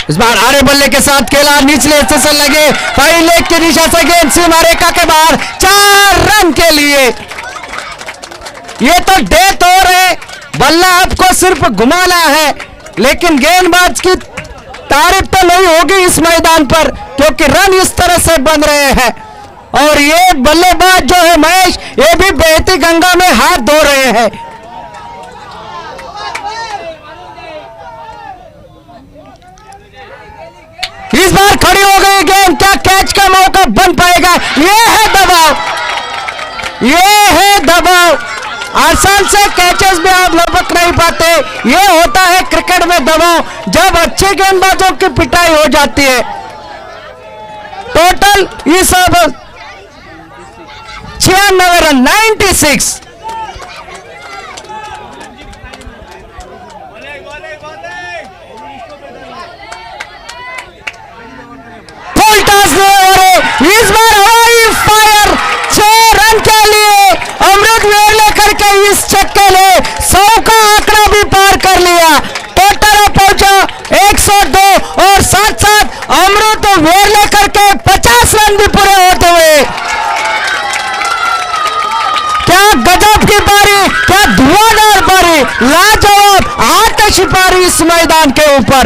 इस बार आरे बल्ले के साथ खेला, निचले हिस्से से लगे पहले की दिशा से गेंद सीमा रेखा के बाहर, 4 रन के लिए। ये तो डेथ ओवर है, बल्ला आपको सिर्फ घुमाना है, लेकिन गेंदबाज की तारीफ तो नहीं होगी इस मैदान पर, क्योंकि रन इस तरह से बन रहे हैं। और ये बल्लेबाज जो है महेश, ये भी बहती गंगा में हाथ धो रहे हैं। इस बार खड़ी हो गई गेंद, क्या कैच का मौका बन पाएगा? ये है दबाव, ये है दबाव। आसान से कैचेस भी आप लपक नहीं पाते, ये होता है क्रिकेट में दबाव, जब अच्छे गेंदबाजों की पिटाई हो जाती है। टोटल इस 96 रन, 96। फुल टॉस इस बार हवाई फायर, 6 रन के लिए अमृत वेरलेकर के इस छक्के ने 100 का आंकड़ा भी पार कर लिया। टोटल पहुंचा 102 और साथ साथ अमृत वेरलेकर के 50 रन भी पूरे होते हुए। क्या गजब की पारी, क्या धुआंधार पारी, लाजवाब आतशी पारी इस मैदान के ऊपर।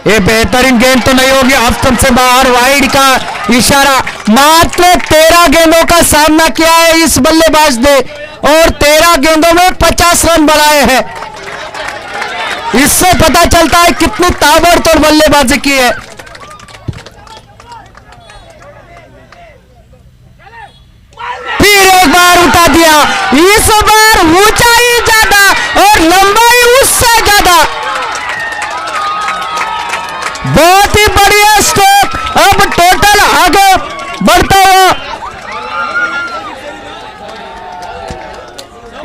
ये बेहतरीन गेंद तो नहीं होगी, ऑप्शन से बाहर, वाइड का इशारा। मात्र 13 गेंदों का सामना किया है इस बल्लेबाज ने और 13 गेंदों में 50 रन बनाए हैं। इससे पता चलता है कितनी ताबड़तोड़ बल्लेबाजी की है। फिर एक बार उठा दिया, इस बार ऊंचाई ज्यादा और लंबाई उससे ज्यादा। बहुत ही बढ़िया स्ट्रोक, अब टोटल आगे बढ़ता हुआ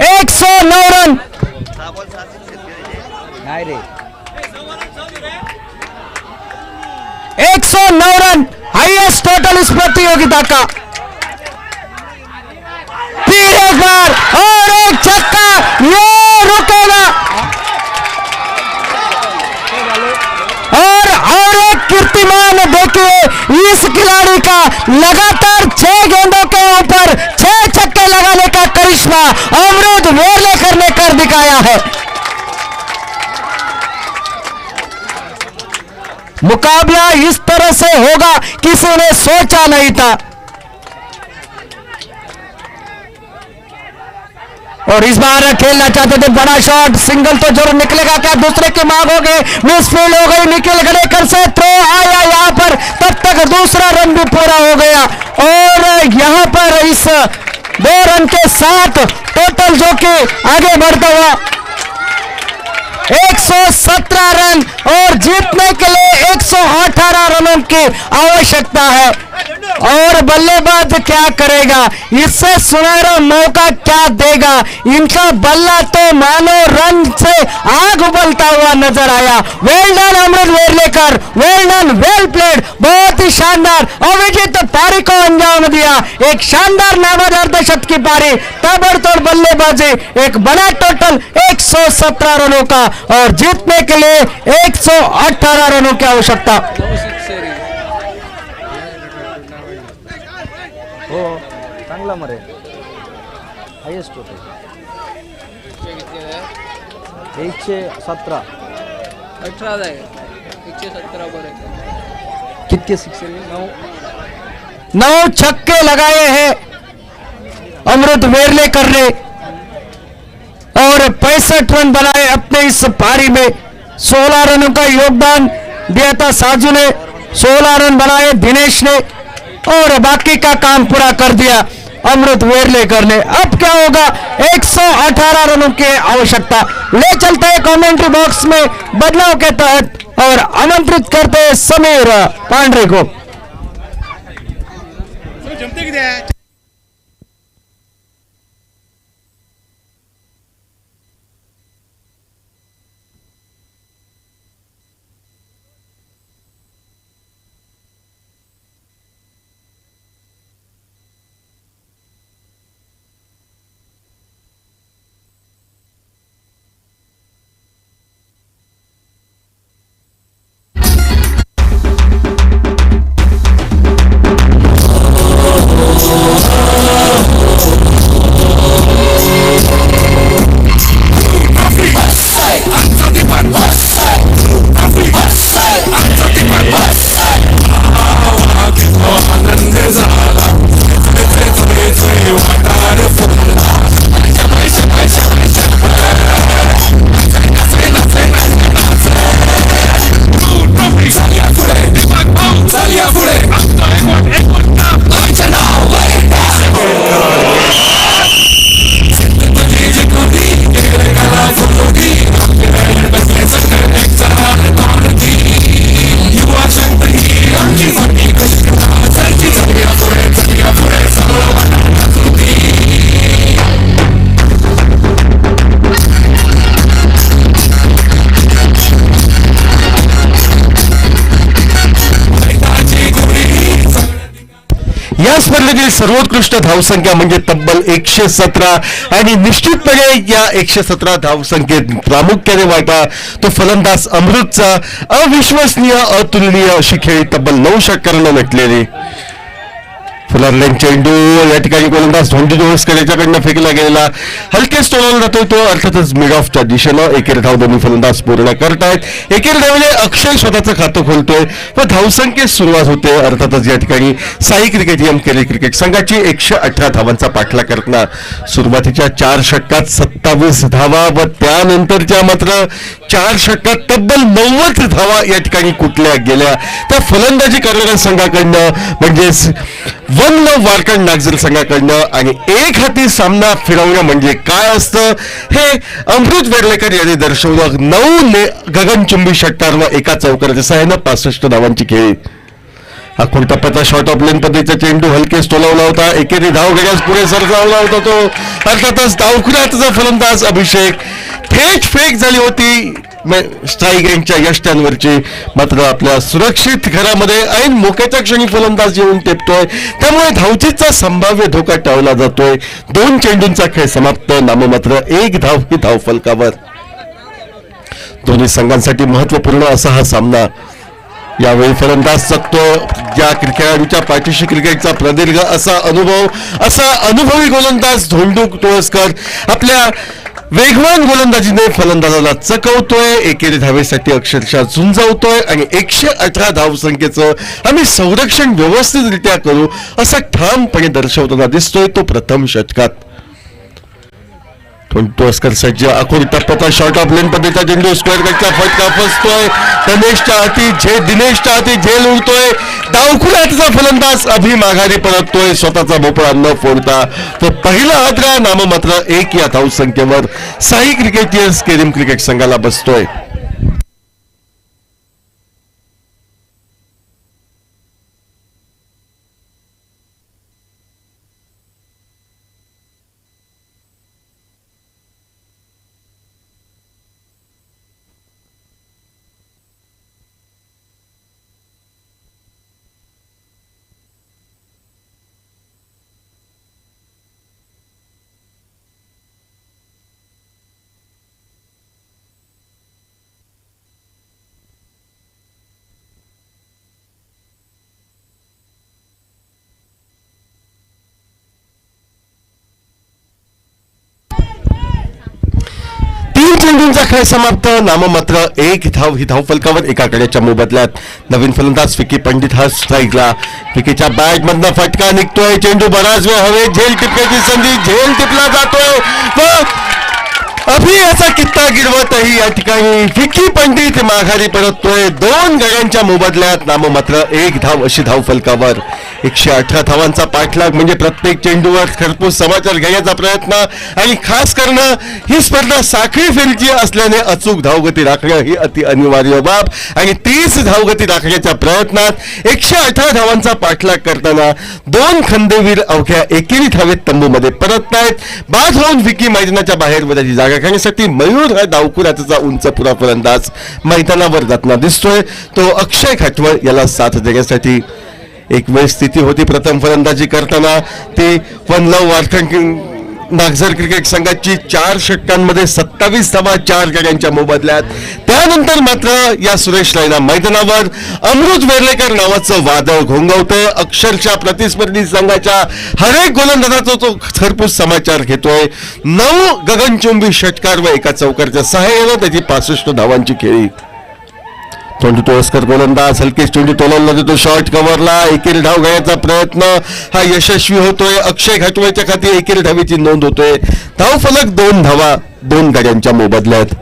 109 रन। 109 रन हाईएस्ट टोटल इस प्रतियोगिता का। फिर एक बार और एक छक्का, ये रुकेगा। और एक कीर्तिमान देखिए इस खिलाड़ी का, लगातार 6 गेंदों के ऊपर 6 छक्के लगाने का करिश्मा अमृत वेरलेकर ने कर दिखाया है। मुकाबला इस तरह से होगा किसी ने सोचा नहीं था। और इस बार खेलना चाहते थे बड़ा शॉट, सिंगल तो जरूर निकलेगा, क्या दूसरे की मांग हो गई, मिसफील्ड हो गई, निकल गए कर से थ्रो आया यहां पर, तब तक दूसरा रन भी पूरा हो गया। और यहां पर इस 2 रन के साथ टोटल जो कि आगे बढ़ता हुआ 117 रन और जीतने के लिए 118 रनों की आवश्यकता है। और बल्लेबाज क्या करेगा, इससे सुनहरा मौका क्या देगा? इनका बल्ला तो मानो रन से आग उबलता हुआ नजर आया। वेल डन अमृत वेरलेकर, वेल डन, वेल प्लेड, बहुत ही शानदार। अभिजीत पारी को अंजाम दिया, एक शानदार नामदार दशक की पारी, ताबड़तोड़ बल्लेबाजी, एक बड़ा टोटल 117 रनों का और जीतने के लिए 118 रनों की आवश्यकता। हो चांगला मरे हायेस्ट टोटल 117 18 117 बरोबर। कितके 6 9 छक्के लगाए हैं अमृत वेरलेकर ने और 65 रन बनाए अपने इस पारी में। 16 रनों का योगदान दिया था साजू ने, 16 रन बनाए दिनेश ने और बाकी का काम पूरा कर दिया अमृत वेरलेकर ने। अब क्या होगा, 118 रनों की आवश्यकता। ले चलते हैं कमेंट्री बॉक्स में बदलाव के तहत और आमंत्रित करते हैं समीर पांडे को। जमते किती या स्पर्धेतील सर्वोत्कृष्ट धावसंख्या म्हणजे तब्बल 117 आणि निश्चितपणे या 117 धावसंख्येत प्रामुख्याने वाटा तो फलंदाज अमृतचा अविश्वसनीय अतुलनीय अशी खेळी तब्बल 9 षटकारांना नटलेली. फुलारलेन चेंडू या ठिकाणी गोलंदाज धोंडी जोळसकर याच्याकडनं फेकला गेलेला हलकेच तोडवला जातोय तो अर्थातच मिड ऑफच्या दिशेनं. एकेरी धाव दोन्ही फलंदाज पूर्ण करतायत. एकेरी धावले अक्षय स्वतःचं खातं खोलतोय व धावसंख्येत सुरुवात होते. अर्थातच या ठिकाणी साई क्रिकेट एम केले क्रिकेट संघाची 118 धावांचा पाठला करताना सुरुवातीच्या 4 षटकात 27 धावा व त्यानंतरच्या मात्र 4 षटकात तब्बल 90 धावा या ठिकाणी कुठल्या गेल्या. त्या फलंदाजी करणाऱ्या संघाकडनं म्हणजेच वन लव वारकड नागझर संघाकडनं आणि एक हाती सामना फिरवणं म्हणजे काय असतं हे अमृत वेर्लेकर यांनी दर्शवलं. 9 गगनचुंबी षटकार व एका चौकाराच्या सहाय्यानं 65 धावांची खेळी. हा टप्प्याचा शॉर्ट ऑफ लेन पद्धतीचा चेंडू हलकेच टोलावला होता. एकेरी धाव घेण्यास पुढे सरसावला होता तो. अर्थातच डावखुऱ्याचा फलंदाज अभिषेक थेट फेक झाली होती स्ट्राईक रेंजच्या यष्ट्यांवरची. मात्र आपल्या सुरक्षित घरामध्ये ऐन मोक्याच्या क्षणी फलंदाज येऊन टेपतोय त्यामुळे धावचीचा संभाव्य धोका टाळला जातोय. 2 चेंडूंचा खेळ समाप्त. नाममात्र 1 धाव ही धाव फलकावर. दोन्ही संघांसाठी महत्वपूर्ण असा हा सामना. यावेळी फलंदाज चकतो ज्या खेळाडूच्या पाठीशी क्रिकेटचा प्रदीर्घ असा अनुभवी गोलंदाज धोंडू तुळसकर आपल्या वेगवान गोलंदाजीने फलंदाजाला चकवतोय. एकेरी धावेसाठी अक्षरशः झुंजवतोय आणि 118 धावसंख्येचं आम्ही संरक्षण व्यवस्थितरित्या करू असा ठामपणे दर्शवताना दिसतोय तो प्रथम षटकात. तुळसकर सज्ज. अखोर टप्प्याचा शॉर्ट ऑफ लेन पद्धतीचा चेंडू स्क्वेअर कटचा फटका फसतोय. दिनेशच्या हाती झेल उडतोय. डावखुऱ्याचा फलंदाज अभि माघारी परततोय स्वतःचा भोपळा न फोडता. तो पहिला हादरा नाममात्र 1 या धावसंख्येवर साई क्रिकेटियर्स केरिम क्रिकेट संघाला बसतोय. चेंडूंचा खेळ समाप्त. नाममात्र 1 धाव ही धाव फलकावर एका कड्याच्या मोबदल्यात. नवीन फलंदाज विकी पंडित हा स्ट्राईकला. विकीच्या बॅट मधनं फटका निघतोय. चेंडू बराच वेळ हवे झेल टिपण्याची संधी. झेल टिपला जातोय व अभि याचा कित्ता गिरवतही या ठिकाणी विकी पंडित माघारी परततोय. 2 गड्यांच्या मोबदल्यात नाममात्र 1 धाव अशी धाव फलकावर. 118 धावांचा पाठलाग म्हणजे प्रत्येक चेंडूवर खरपूस समाचार घेण्याचा प्रयत्न आणि खास करणं ही स्पर्धा साखळी फेरीची असल्याने अचूक धावगती राखणं ही अति अनिवार्य बाब. आणि 30 धावगती राखण्याच्या प्रयत्नात 118 धावांचा पाठलाग करताना 2 खंदेवीर अवघ्या एकेरी धावेत तंबूमध्ये परततायत. बाद होऊन विकी मैदानाच्या बाहेर वदाची जागा करण्यासाठी मयूर हा डावखुऱ्याचा उंच पुरा फलंदाज मैदानावर जाताना दिसतोय. तो अक्षय खाटवळ याला साथ देण्यासाठी. एक वेळ स्थिती होती प्रथम फलंदाजी करताना ती one love Warkhand Nagzar cricket संघाची 4 षटकांमध्ये 27 धावा 4 गड्यांच्या मोबदल्यात. त्यानंतर मात्र या सुरेश रायना मैदानावर अमृत वेर्लेकर नावाचं वादळ घोंगवतंय. अक्षरशः प्रतिस्पर्धी संघाच्या हरेक गोलंदाजाचा तो खरपूस समाचार घेतोय. 9 गगनचुंबी षटकार व एका चौकारच्या सहाय्यानं त्याची 65 धावांची खेळी. चेंडू तुळसकर गोलंदाज हलकेच चेंडू तोलवला देतो शॉर्ट कव्हरला. एकेरी धाव घेण्याचा प्रयत्न हा यशस्वी होतोय. अक्षय घाटवळच्या खाती एकेरी धावेची नोंद होतोय. धाव फलक 2 धावा 2 गाड्यांच्या मोबदल्यात.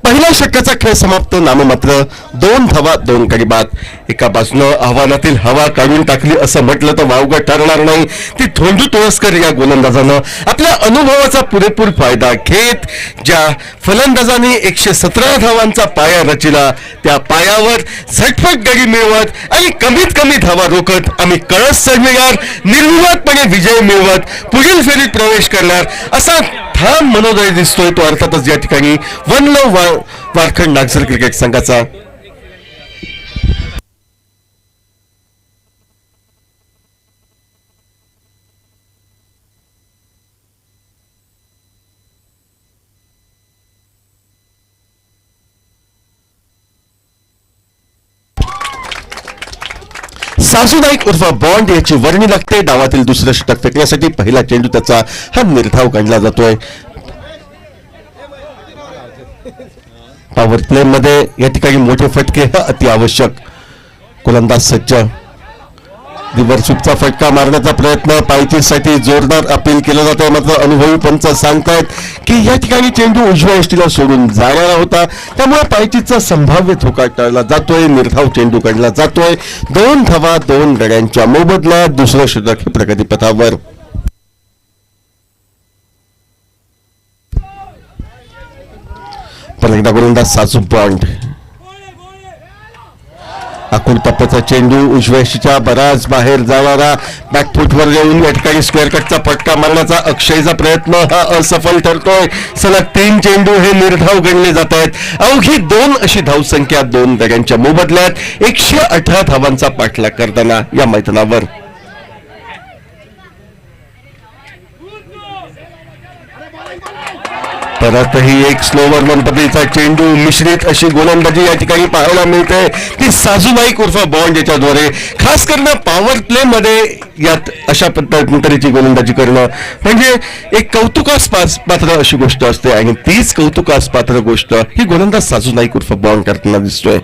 पहिल्या षटकाचा खेळ समाप्त. नाममात्र 2 धावा 2 गडी बाद. एका बाजूनं आव्हानातील हवा काढून टाकली असं म्हटलं तर वावगं ठरणार नाही. ती धोंडू तुळसकर या गोलंदाजानं आपल्या अनुभवाचा पुरेपूर फायदा घेत ज्या फलंदाजांनी 117 धावांचा पाया रचला त्या पायावर झटपट गडी मिळवत आणि कमीत कमी धावा रोखत आम्ही कळस चढविणार निर्विवादपणे विजय मिळवत पुढील फेरीत प्रवेश करणार असा ठाम मनोदय दिसतोय तो अर्थातच या ठिकाणी one love Warkhand Nagzar cricket संघाचा. साजू नाईक उर्फ बॉन्ड याची वर्णी लागते. डावातील दुसरं षटक फेकण्यासाठी पहिला चेंडू त्याचा हा निर्धाव काढला जातोय. पॉवर प्ले मध्ये या ठिकाणी मोठे फटके हा अति आवश्यक. गोलंदाज सज्ज. रिव्हर्सचा फटका मारण्याचा प्रयत्न पायथीसाठी जोरदार अपील केलं जात आहे. मात्र अनुभवी पंच सांगतायत की या ठिकाणी चेंडू उजव्या यष्टीला सोडून जाणारा होता, त्यामुळे पायथीचा संभाव्य धोका टाळला जातोय. निर्धाव चेंडू काढला जातोय. 2 धावा 2 गड्यांच्या मोबदल्यात दुसरं षटक हे प्रगतीपथावर. परत एकदा गोलंदाज साजू बॉन्ड. आखूड टप्प्याचा चेंडू उजव्या यष्टीच्या बराच बाहेर जाणारा बॅकफुटवर येऊन या ठिकाणी स्क्वेअर कटचा फटका मारण्याचा अक्षयचा प्रयत्न हा असफल ठरतोय. सलग 3 चेंडू हे निर्धाव गणले जात आहेत. अवघी 2 अशी धावसंख्या 2 गड्यांच्या मोबदल्यात 118 धावांचा पाठलाग करताना या मैदानावर. परतही एक स्लोवर मन पद्धतीचा चेंडू मिश्रित अशी गोलंदाजी या ठिकाणी पाहायला मिळते. ती साजू नाईक उर्फ बॉन्ड याच्याद्वारे खास करणं पॉवर प्ले मध्ये यात अशा पद्धतीची गोलंदाजी करणं म्हणजे एक कौतुकास पात्र अशी गोष्ट असते आणि तीच कौतुकास पात्र गोष्ट ही गोलंदाज साजू नाईक उर्फ बॉन्ड करताना दिसतोय.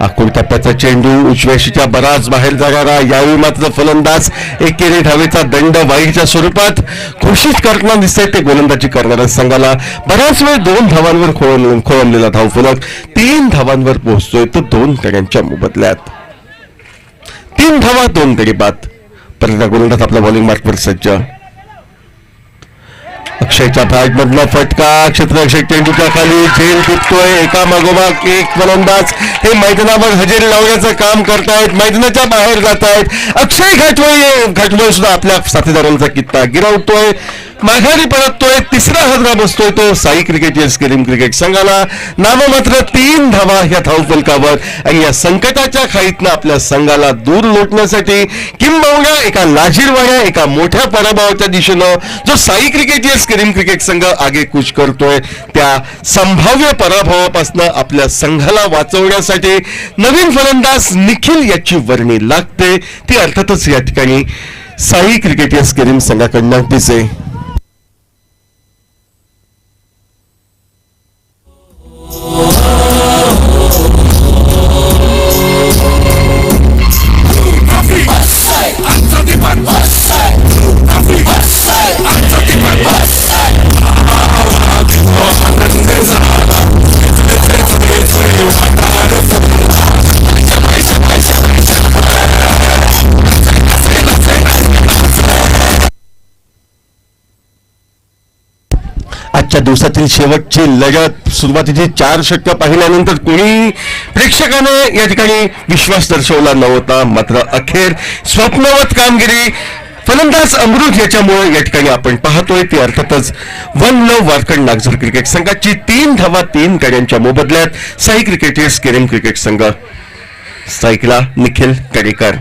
आखूड टप्प्याचा चेंडू उजव्या यष्टीच्या बराच बाहेर जाणारा. यावेळी मात्र फलंदाज एकेरी धावेचा दंड वाईच्या स्वरूपात घोषित करताना दिसतंय. ते गोलंदाजी करणाऱ्या संघाला बराच वेळ 2 धावांवर खोळंबलेला धावफलक 3 धावांवर पोहोचतोय. तो 2 गड्यांच्या मोबदल्यात 3 धावा 2 गडी बाद. परत गोलंदाज आपल्या बॉलिंग मार्कवर सज्ज. अक्षयच्या बॅटमधला फटका क्षेत्ररक्षक चेंडूच्या खाली झेल टिपतोय. एका मागोमाग एक फलंदाज हे मैदानावर हजेरी लावण्याचं काम करतायत. मैदानाच्या बाहेर जात आहेत. अक्षय घाटवळ सुद्धा आपल्या साथीदारांचा कित्ता गिरवतोय. माघारी परततोय. 3रा हजरा बसतोय तो साई क्रिकेटर्स केरिम क्रिकेट संघाला. नाममात्र 3 धावा या धावफलकावर आणि या संकटाच्या खाईतनं आपल्या संघाला दूर लोटण्यासाठी किंबहुना एका लाजीरवाण्या एका मोठ्या पराभवाच्या दिशेनं जो साई क्रिकेटर्स केरिम क्रिकेट संघ आगेकूच करतोय त्या संभाव्य पराभवापासून आपल्या संघाला वाचवण्यासाठी नवीन फलंदाज निखिल याची वर्णी लागते. ती अर्थातच या ठिकाणी साई क्रिकेटर्स केरिम संघाकडनं दिसे. आजच्या दिवसातील शेवटची लढत सुरुवातीची 4 षटकं पाहिल्यानंतर कोणी प्रेक्षकाने या ठिकाणी विश्वास दर्शवला नव्हता. मात्र अखेर स्वप्नवत कामगिरी फलंदाज अमृत याच्यामुळे या ठिकाणी आपण पाहतोय. ती अर्थातच वन लव वारकड नागझर क्रिकेट संघाची 3 धावा 3 गड्यांच्या मोबदल्यात साई क्रिकेटर्स केरिम क्रिकेट संघ. स्ट्राईकला निखिल कडेकर.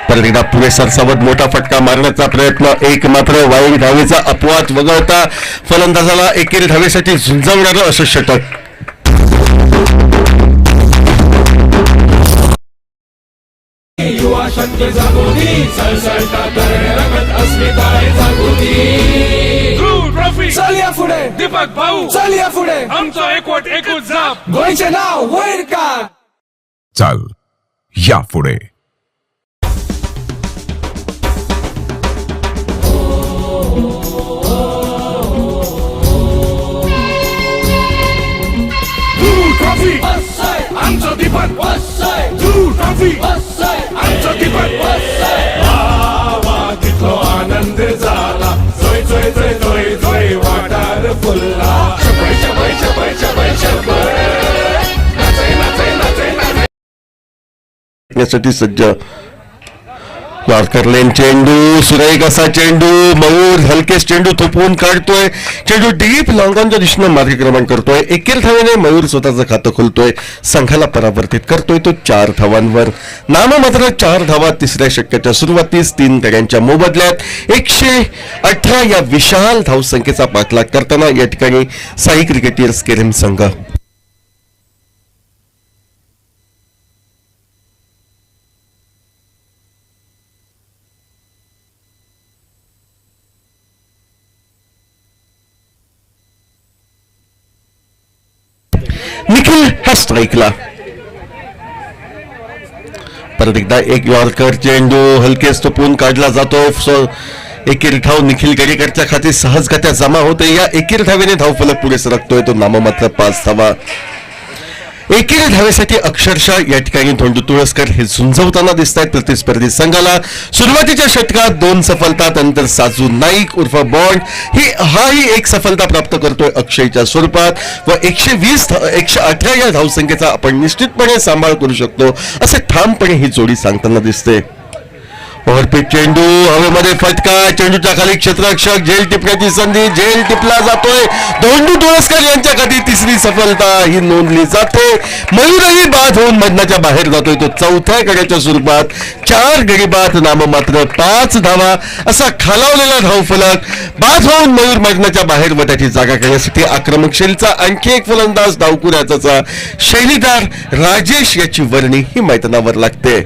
परत एकदा पुढे सरसावत मोठा फटका मारण्याचा प्रयत्न. एक मात्र वाईट धावेचा अपवाद वगळता फलंदाजाला एकेरी धावेसाठी झुंजवणारं असं षटक. युवा शक्ती जागोनी सळसळता करणे रंगत अस्मिताय जागोनी. ट्रॉफी चालिया पुढे दीपक भाऊ चालिया पुढे आमचं एकवट एकूच जाप गोयचे नाव वैर का. चाल या पुढे. आमचं दीपक ट्रॉफी आमचं दीपक तिथलो आनंद झाला. जोय जोय जोय जोय जोय वाटार फुलला. शबय शबय शबय शबय शबय नाचे नाचे नाचे नाचे यासाठी सज्ज. यॉर्कर लेन चेंडू, सुरेख असा चेंडू, मयूर हलकेच चेंडू थोपवून काढतोय, चेंडू डीप लॉंगॉनच्या दिशेनं मार्गक्रमण करतोय. एकेर धावेने मयूर स्वतःचं खातं खोलतोय, संघाला परावर्तित करतोय तो 4 धावांवर. नाममात्र 4 धावा तिसऱ्या षटकाच्या सुरुवातीस 3 गड्यांच्या मोबदल्यात 118 या विशाल धावसंख्येचा पाठलाग करताना या ठिकाणी साई क्रिकेटर्स केरम संघ. निखिल हा स्ट्राईकला. परत एकदा एक यॉर्कर चेंडू हलकेच तोपून काढला जातोय. एकेरी धाव निखिल गडेकरच्या खाती सहजगत्या जमा होते. या एकेरी धावेने धावफलक पुढे सरकतोय तो नाममात्र 5 धावा. एकेरी धावेसाठी अक्षरशः या ठिकाणी धोंडू तुळसकर हे झुंजवताना दिसत आहेत प्रतिस्पर्धी संघाला. सुरुवातीच्या षटकात 2 सफलता, त्यानंतर साजू नाईक उर्फ बॉन्ड हाही एक सफलता प्राप्त करतोय अक्षयच्या स्वरूपात व 118 या धावसंख्येचा आपण निश्चितपणे सांभाळ करू शकतो असे ठामपणे ही जोडी सांगताना दिसते. ओव्हरपिच चेंडू हवेमध्ये फटका, चेंडूच्या खाली क्षेत्ररक्षक, झेल टिपण्याची संधी, झेल टिपला जातोय. धोंडू तुळसकर यांच्या खाली तिसरी सफलता ही नोंदली जाते. मयूरही बाद होऊन मैदानाच्या बाहेर जातोय तो चौथ्या गड्याच्या स्वरूपात. 4 गडी बाद, नाममात्र 5 धावा असा खालावलेला धावफलक. बाद होऊन मयूर मैदानाच्या बाहेर व त्याची जागा करण्यासाठी आक्रमक शैलीचा आणखी एक फलंदाज डावकुऱ्याचा शैलीदार राजेश याची वर्णी ही मैदानावर लागते.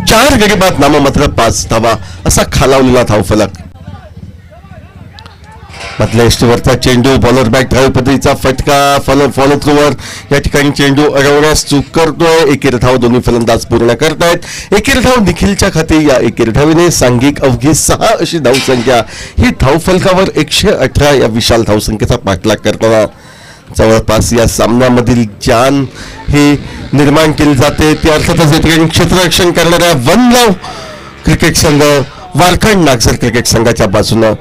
चार गडी बाद, नाममात्र 5 धावा असा खालावलेला धावफलक. मधल्या एष्टीवरचा चेंडू, बॉलर बॅक धाव पद्धतीचा फटका, फॉलो थ्रूवर या ठिकाणी चेंडू अडवण्यास चूक करतोय. एकेरी धाव दोन्ही फलंदाज पूर्ण करतायत. एकेरी धाव निखिलच्या खाती. या एकेरी धावेने सांघिक अवघी 6 अशी धावसंख्या ही धावफलकावर 118 या विशाल धावसंख्येचा पाठलाग करताना जवळपास या सामन्यामधील जान हे निर्माण केली जाते. ते अर्थातच या ठिकाणी क्षेत्ररक्षण करणाऱ्या वन लव क्रिकेट संघ वारखंड नागझर क्रिकेट संघाच्या बाजूनं.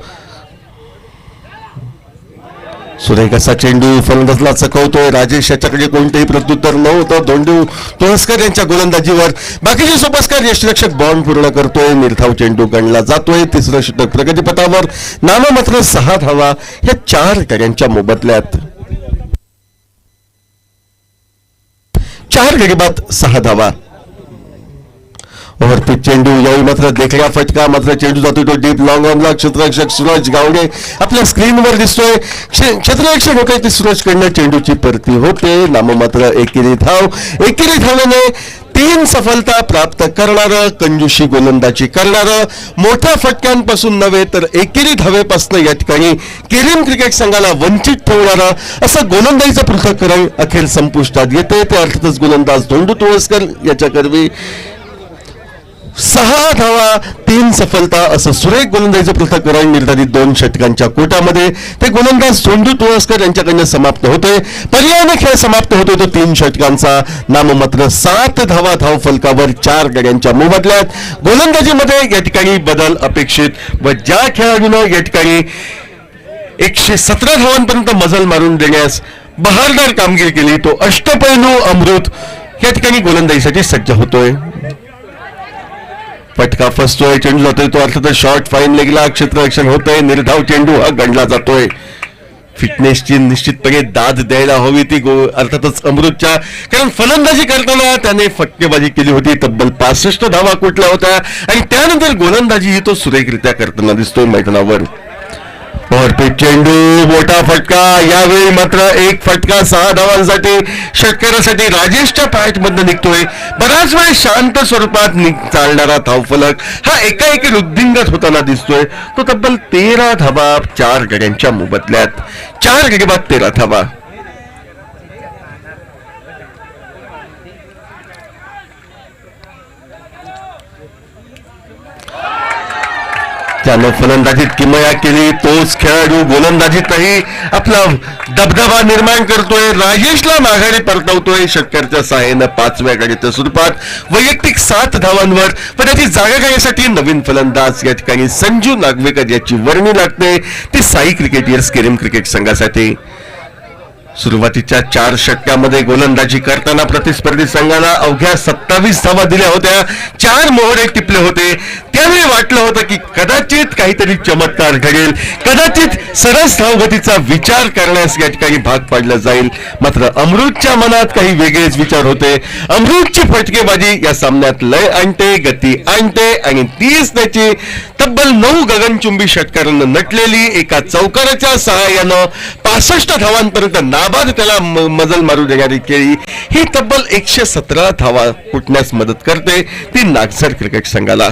सुरेख असा चेंडू फलंदाजला चकवतोय. राजेश याच्याकडे कोणतेही प्रत्युत्तर नव्हतं. धोंडू तुळसकर यांच्या गोलंदाजीवर बाकीचे सोपस्कर यष्टिरक्षक बॉन्ड पूर्ण करतोय. निर्धाव चेंडू गणला जातोय. तिसरं षटक प्रगतीपथावर. नाममात्र 6 धावा या 4 गड्यांच्या मोबदल्यात. 4 गडी बाद 6 धावा. ओव्हरपिच चेंडू, यावेळी मात्र देखण्या फटका, मात्र चेंडू जातोय तो डीप लॉंग ऑनला. क्षेत्ररक्षक सूरज गावडे आपल्या स्क्रीनवर दिसतोय. क्षेत्ररक्षक होते ते सूरजकडनं चेंडूची परती होते. नाममात्र एकेरी धाव. एकेरी धावेने 3 सफलता प्राप्त करणारं, कंजूशी गोलंदाजी करणारं, मोठ्या फटक्यांपासून नव्हे तर एकेरी धावेपासून या ठिकाणी केरम क्रिकेट संघाला वंचित ठेवणारं असं गोलंदाजीचं पृथक्करण अखेर संपुष्टात येते. ते अर्थातच गोलंदाज धोंडू तुळसकर याच्याकरवी 6 धावा 3 सफलता असं सुरेख गोलंदाजीचं पृथक्करण निर्धारित 2 षटकांच्या कोटामध्ये ते गोलंदाज धोंडू तुळसकर यांच्याकडनं समाप्त होते. पर्यायाने खेळ समाप्त होतो तो 3 षटकांचा. नाममात्र 7 धावा धावफलकावर 4 गड्यांच्या मोबदल्यात. गोलंदाजीमध्ये या ठिकाणी बदल अपेक्षित व ज्या खेळाडूनं या ठिकाणी 117 धावांपर्यंत मजल मारून देण्यास बहारदार कामगिरी केली तो अष्टपैलू अमृत या ठिकाणी गोलंदाजीसाठी सज्ज होतोय. फटका फसतोय, चेंडू जातोय तो अर्थातच शॉर्ट फाईन लेगला. क्षेत्ररक्षण होतंय. निर्धाव चेंडू हा गणला जातोय. फिटनेसची निश्चितपणे दाद द्यायला हवी ती अर्थातच अमृतच्या, कारण फलंदाजी करताना त्याने फटकेबाजी केली होती. तब्बल 65 धावा कुठल्या होत्या आणि त्यानंतर गोलंदाजी ही तो सुरेखरित्या करताना दिसतोय मैदानावर. ओव्हरपिच चेंडू, मोठा फटका. यावेळी मात्र एक फटका 6 धावांसाठी षटकारासाठी राजेशच्या पॅटमधनं निघतोय. बराच वेळ शांत स्वरूपात चालणारा धावफलक हा एकाएकी वृद्धिंगत होताना दिसतोय. तो तब्बल 13 धावा 4 गड्यांच्या मोबदल्यात. 4 गडी बाद 13 धावा. त्यानं फलंदाजीत किमया केली. तोच खेळाडू गोलंदाजीतही आपला दबदबा निर्माण करतोय. राजेशला माघारी परतवतोय. षटकाराच्या सहाय्यानं 5व्या गडीच्या स्वरूपात वैयक्तिक 7 धावांवर पण त्याची जागा घेण्यासाठी नवीन फलंदाज या ठिकाणी संजू नागवेकर याची वर्णी लागते. ती साई क्रिकेटियर्स केरम क्रिकेट संघासाठी. सुरुवातीच्या 4 षटकामध्ये गोलंदाजी करताना प्रतिस्पर्धी संघाला अवघ्या 27 धावा दिल्या होत्या. 4 मोहरे टिपले होते. त्यावेळी वाटलं होतं की कदाचित काहीतरी चमत्कार घडेल, कदाचित सरस धावगतीचा विचार करण्यास या ठिकाणी भाग पाडलं जाईल. मात्र अमृतच्या मनात काही वेगळेच विचार होते. अमृतची फटकेबाजी या सामन्यात लय आणते, गती आणते आणि तीच त्याची तब्बल 9 गगनचुंबी षटकारांना नटलेली एका चौकाराच्या सहाय्यानं 65 धावांपर्यंत नाबाद त्याला मजल मारू देणारी केळी ही तब्बल 117 धावा फुटण्यास मदत करते ती नागझर क्रिकेट संघाला.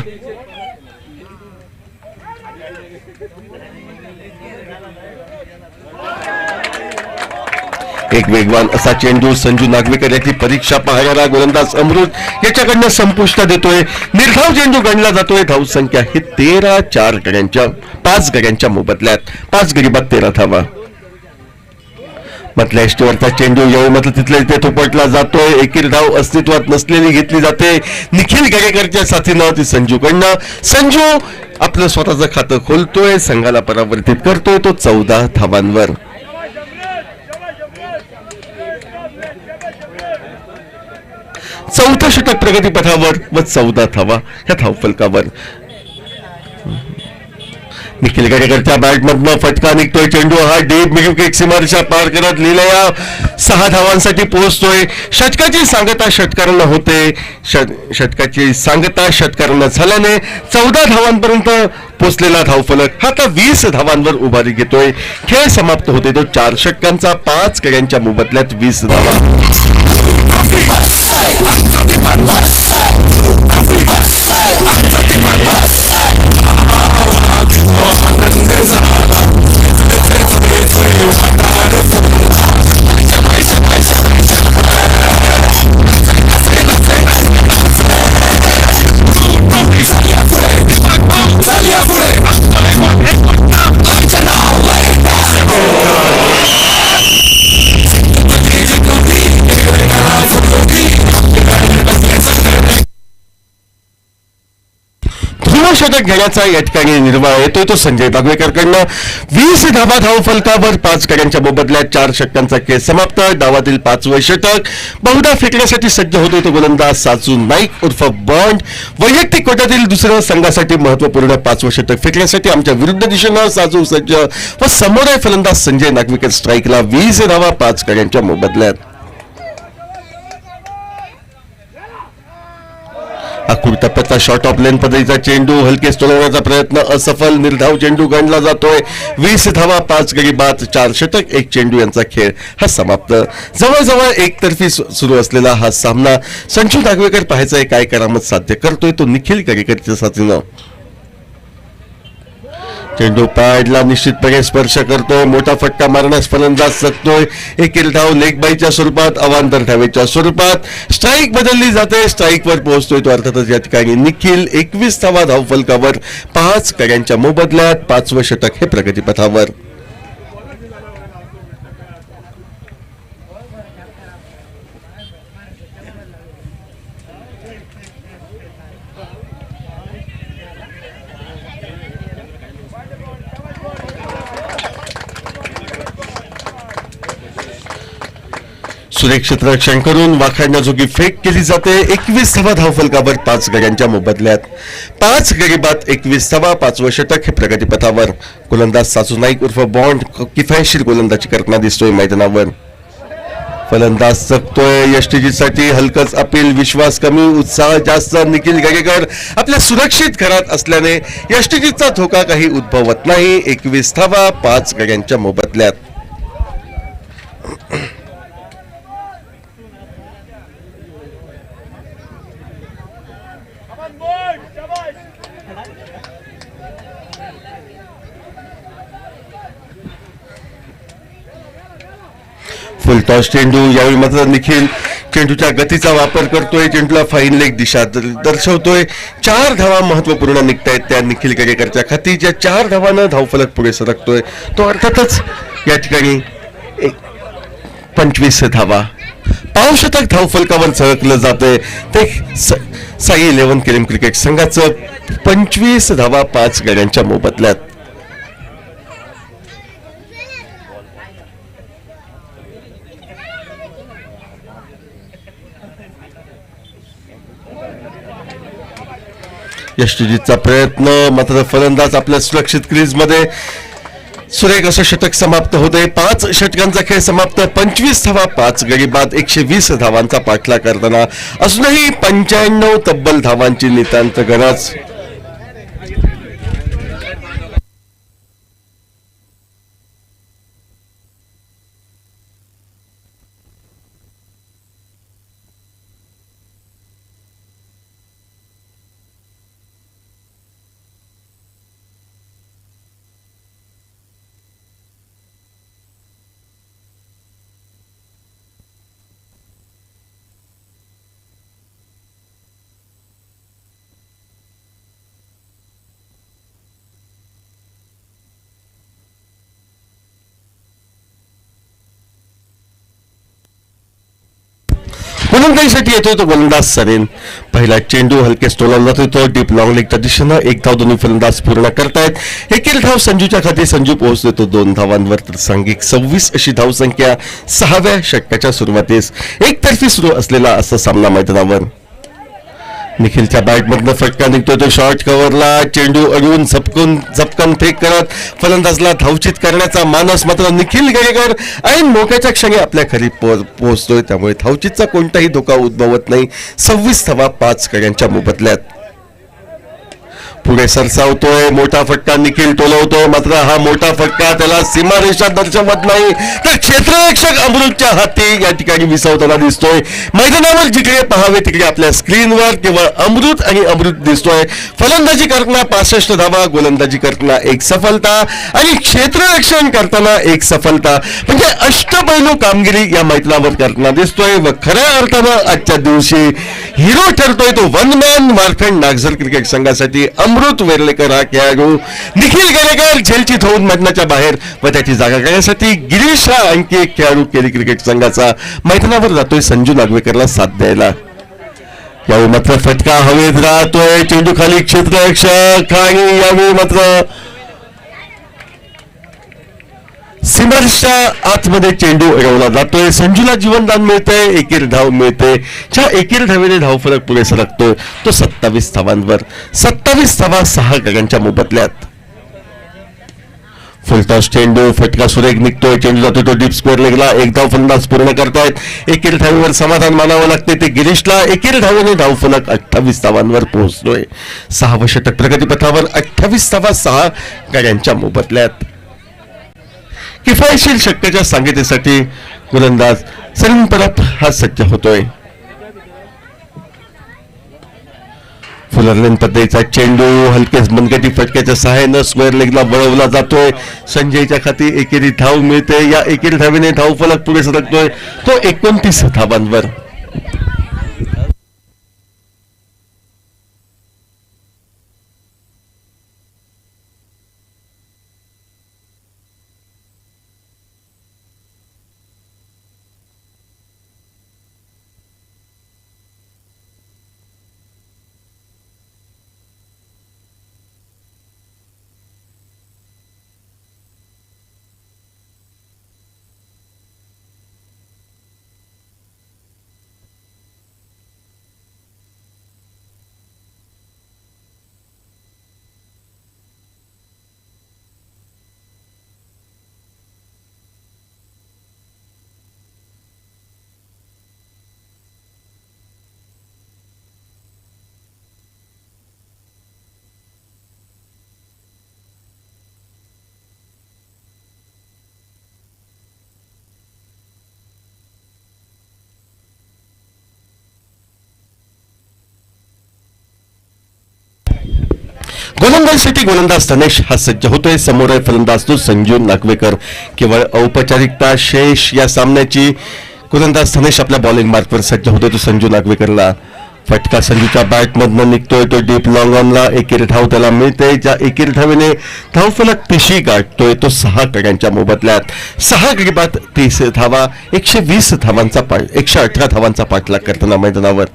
एक वेगवान असा चेंडू संजू नागवेकर याची परीक्षा पाहणारा गोलंदाज अमृत याच्याकडनं संपुष्टात देतोय. निर्धाव चेंडू गणला जातोय. धावसंख्या ही 13 4 गड्यांच्या 5 गड्यांच्या मोबदल्यात. 5 गडी बाद 13 धावा. मधल्या एष्टीवरचा चेंडू यावेळी मात्र तिथल्या तिथे थोपटला जातोय. एकीर धाव अस्तित्वात नसलेली घेतली जाते. निखिल गडेकरच्या साथीनं ती संजूकडनं. संजू आपलं स्वतःचं खातं खोलतोय. संघाला परावर्तित करतोय तो 14 धावांवर. चौथं षटक प्रगतीपथावर व 14 धावा ह्या धावफलकावर. निखिल गडेकरच्या बॅटमधनं फटका निघतोय. चेंडू हा डीप मिडविकेट सीमारेषा पार करत लिहिलेल्या 6 धावांसाठी पोहोचतोय. षटकाची सांगता षटकारांना होते. षटकाची सांगता षटकारांना झाल्याने 14 धावांपर्यंत पोहोचलेला धावफलक हा आता 20 धावांवर उभारी घेतोय. खेळ समाप्त होते तो 4 षटकांचा 5 गड्यांच्या मोबदल्यात 20 धावा. षटक घेण्याचा या ठिकाणी निर्वाह येतोय तो संजय नागवेकरकडनं. 20 धावा धावफलकावर 5 गड्यांच्या मोबदल्यात 4 षटकांचा खेळ समाप्त. डावातील 5वं षटक बहुधा फेकण्यासाठी सज्ज होतोय तो गोलंदाज साजू नाईक उर्फ बॉन्ड. वैयक्तिक कोट्यातील दुसरं संघासाठी महत्वपूर्ण 5वं षटक फेकण्यासाठी आमच्या विरुद्ध दिशेनं साजू सज्ज व समोर आहे फलंदाज संजय नागवेकर. स्ट्राईकला 20 धावा 5 गड्यांच्या मोबदल्यात. अखूड टप्प्याचा शॉर्ट ऑफ लेन पद्धतीचा चेंडू हलके स्टोलवण्याचा प्रयत्न असफल. निर्धाव चेंडू गणला जातोय. 20 धावा 5 गडी बाद 4 षटक 1 चेंडू यांचा खेळ हा समाप्त. जवळजवळ एकतर्फी सुरू असलेला हा सामना संजू नागवेकर पाहायचा काय करामत साध्य करतोय तो निखिल गडेकरच्या साथीनं. चेंडू पॅडला निश्चितपणे स्पर्श करतोय. मोठा फटका मारण्यास फलंदाज सकतोय. एकेल धाव लेगबाईच्या स्वरूपात अवांतर धावेच्या स्वरूपात. स्ट्राईक बदलली जाते. स्ट्राईकवर पोहोचतोय तो अर्थातच या ठिकाणी निखिल. 21 धावा धावफलकावर 5 गड्यांच्या मोबदल्यात. 5वं षटक हे प्रगतीपथावर. सुरेख क्षेत्ररक्षण करून वाखाणण्याजोगी फेक केली जाते. 21 धावा धावफलकावर 5 गड्यांच्या मोबदल्यात. 5 गडी बाद 21 धावा 5वं षटक हे प्रगतीपथावर. गोलंदाज साजू नाईक उर्फ बॉन्ड किफायतशीर गोलंदाजी करताना दिसतोय मैदानावर. फलंदाज चकतोय यष्टीजीसाठी हलकच अपील, विश्वास कमी, उत्साह जास्त. निखिल गगेकर आपल्या सुरक्षित घरात असल्याने यष्टीजीचा धोका काही उद्भवत नाही. 21 धावा 5 गड्यांच्या मोबदल्यात. फुलटॉस चेंडू. यावेळी मात्र निखिल चेंडूच्या गतीचा वापर करतोय, चेंडूला फाईन लेग दिशा दर्शवतोय. 4 धावा महत्वपूर्ण निघतायत त्या निखिल गगेकरच्या खाती, ज्या 4 धावानं धावफलक पुढे सरकतोय. तो अर्थातच या ठिकाणी 25 धावा पावशतक धावफलकावर सरकलं जातंय. ते साई 11 केलेम क्रिकेट संघाचं 25 धावा 5 गड्यांच्या मोबदल्यात. यष्टीजीचा प्रयत्न, मात्र फलंदाज आपल्या सुरक्षित क्रीजमध्ये. सुरेख असं षटक समाप्त होते. 5 षटकांचा खेळ समाप्त. 25 धावा 5 गडी बाद. 120 धावांचा पाठलाग करताना अजूनही 95 तब्बल धावांची नितांत गरज. गोलंदाजीसाठी येतोय तो गोलंदाज सरेन. पहिला चेंडू हलकेच टोलावला जातोय तो डीप लॉंग लेगच्या दिशेनं. 1 धाव दोन्ही फलंदाज पूर्ण करतायत. 1 धाव संजूच्या खाती. संजू पोहोचतोय तो 2 धावांवर. तर सांघिक 26 अशी धावसंख्या 6व्या षटकाच्या सुरुवातीस एकतर्फी सुरू असलेला असा सामना मैदानावर. निखिलच्या बॅटमधनं फटका निघतोय तो शॉर्ट कव्हरला. चेंडू अडवून झपकन फेक करत फलंदाजला धावचित करण्याचा मानस मात्र निखिल गगेकर ऐन मोक्याच्या क्षणी आपल्या घरी पोहोचतोय. त्यामुळे धावचितचा कोणताही धोका उद्भवत नाही. 26 धावा 5 गड्यांच्या मोबदल्यात. पुढे सरसावतोय. मोठा फटका निखिल टोलवतोय, मात्र हा मोठा फटका त्याला सीमारेषा दर्शवत नाही. तर क्षेत्ररक्षक अमृतच्या हाती या ठिकाणी विसावताना दिसतोय. मैदानावर जिकडे पहावे तिकडे आपल्या स्क्रीनवर केवळ अमृत आणि अमृत दिसतोय. फलंदाजी करताना 65 धावा, गोलंदाजी करताना 1 सफलता आणि क्षेत्ररक्षण करताना 1 सफलता. म्हणजे अष्टपैलू कामगिरी या मैदानावर करताना दिसतोय. व खऱ्या अर्थानं आजच्या दिवशी हिरो ठरतोय तो one man Markand Nagzar cricket संघासाठी अमृत वेर्लेकर हा खेळाडू. निखिल गगेकर झेलचित होऊन मैदानाच्या बाहेर व त्याची जागा करण्यासाठी गिरीश हा आणखी एक खेळाडू केली क्रिकेट संघाचा मैदानावर जातोय संजू नागवेकरला साथ द्यायला. यावेळी मात्र फटका हवेत राहतोय. चेंडू खाली क्षेत्ररक्षक आणि यावेळी मात्र सीमारेषेच्या आतमध्ये चेंडू अडवला जातोय. संजूला जीवनदान मिळतंय. 1 धाव मिळते. ज्या 1 धावेने धावफलक पुढे सरकतोय तो 27 धावांवर. 27 धावा 6 गड्यांच्या मोबदल्यात. फुलटॉस चेंडू. फटका सुरेख निघतोय. चेंडू जातोय तो डीप स्क्वेअर लेगला. 1 धाव फलंदाज पूर्ण करतायत. 1 धावेवर समाधान मानावं लागते ते गिरीशला. 1 धावेने धावफलक 28 धावांवर पोहोचतोय. 6वं षटक प्रगतीपथावर. 28 धावा 6 गड्यांच्या मोबदल्यात. किफायतशीर षटकाच्या सांगतेसाठी गोलंदाज सलीम परत हा सज्ज होतोय. फुलरलेन पद्धतीचा चेंडू हलकेच मनगटी फटक्याच्या सहाय्यानं स्क्वेअर लेगला वळवला जातोय. संजयच्या खाती 1 धाव मिळते. या 1 धावेने धावफलक पुढे सरकतोय तो 29 धावांवर. गोलंदाजीसाठी गोलंदाज धनेश हा सज्ज होतोय. समोर आहे फलंदाज तो संजू नागवेकर. केवळ औपचारिकता शेष या सामन्याची. गोलंदाज धनेश आपल्या बॉलिंग मार्कवर सज्ज होतोय. तो संजू नागवेकरला फटका संजूच्या बॅटमधनं निघतोय. तो डीप लॉंग ऑनला एकेरी धाव त्याला मिळते. ज्या एकेरी धावेने धावफलक 30 गाठतोय. तो 6 गड्यांच्या मोबदल्यात 6 गडी बाद 30 धावा 120 धावांचा 118 धावांचा पाठलाग करताना मैदानावर.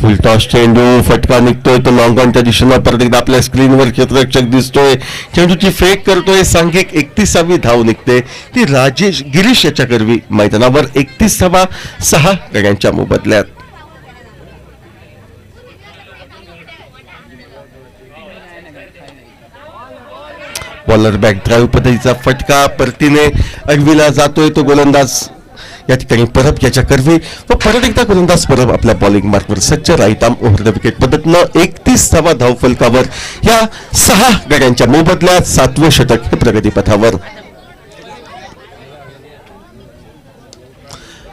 फुलटॉस चेंडू फटका निघतोय. तो लॉंग ऑनच्या दिशेनं परत एकदा आपल्या स्क्रीनवर क्षेत्ररक्षक दिसतोय. चेंडूची फेक करतोय. सांघिक 31वी धाव निघते. ती राजेश गिरीश याच्या करवी. मैदानावर 31 धावा 6 गड्यांच्या मोबदल्यात. बॉलर बॅक ड्राईव्ह पद्धतीचा फटका परतीने अडविला जातोय. तो गोलंदाज या ठिकाणी परब याच्या करवी व परत एकदा गोलंदाज परब आपल्या बॉलिंग मार्कवर सज्ज. राईताम ओव्हर द विकेट पद्धतीनं 31 धावा धावफलकावर या 6 गड्यांच्या मोबदल्यात 7वं षटक हे प्रगतीपथावर.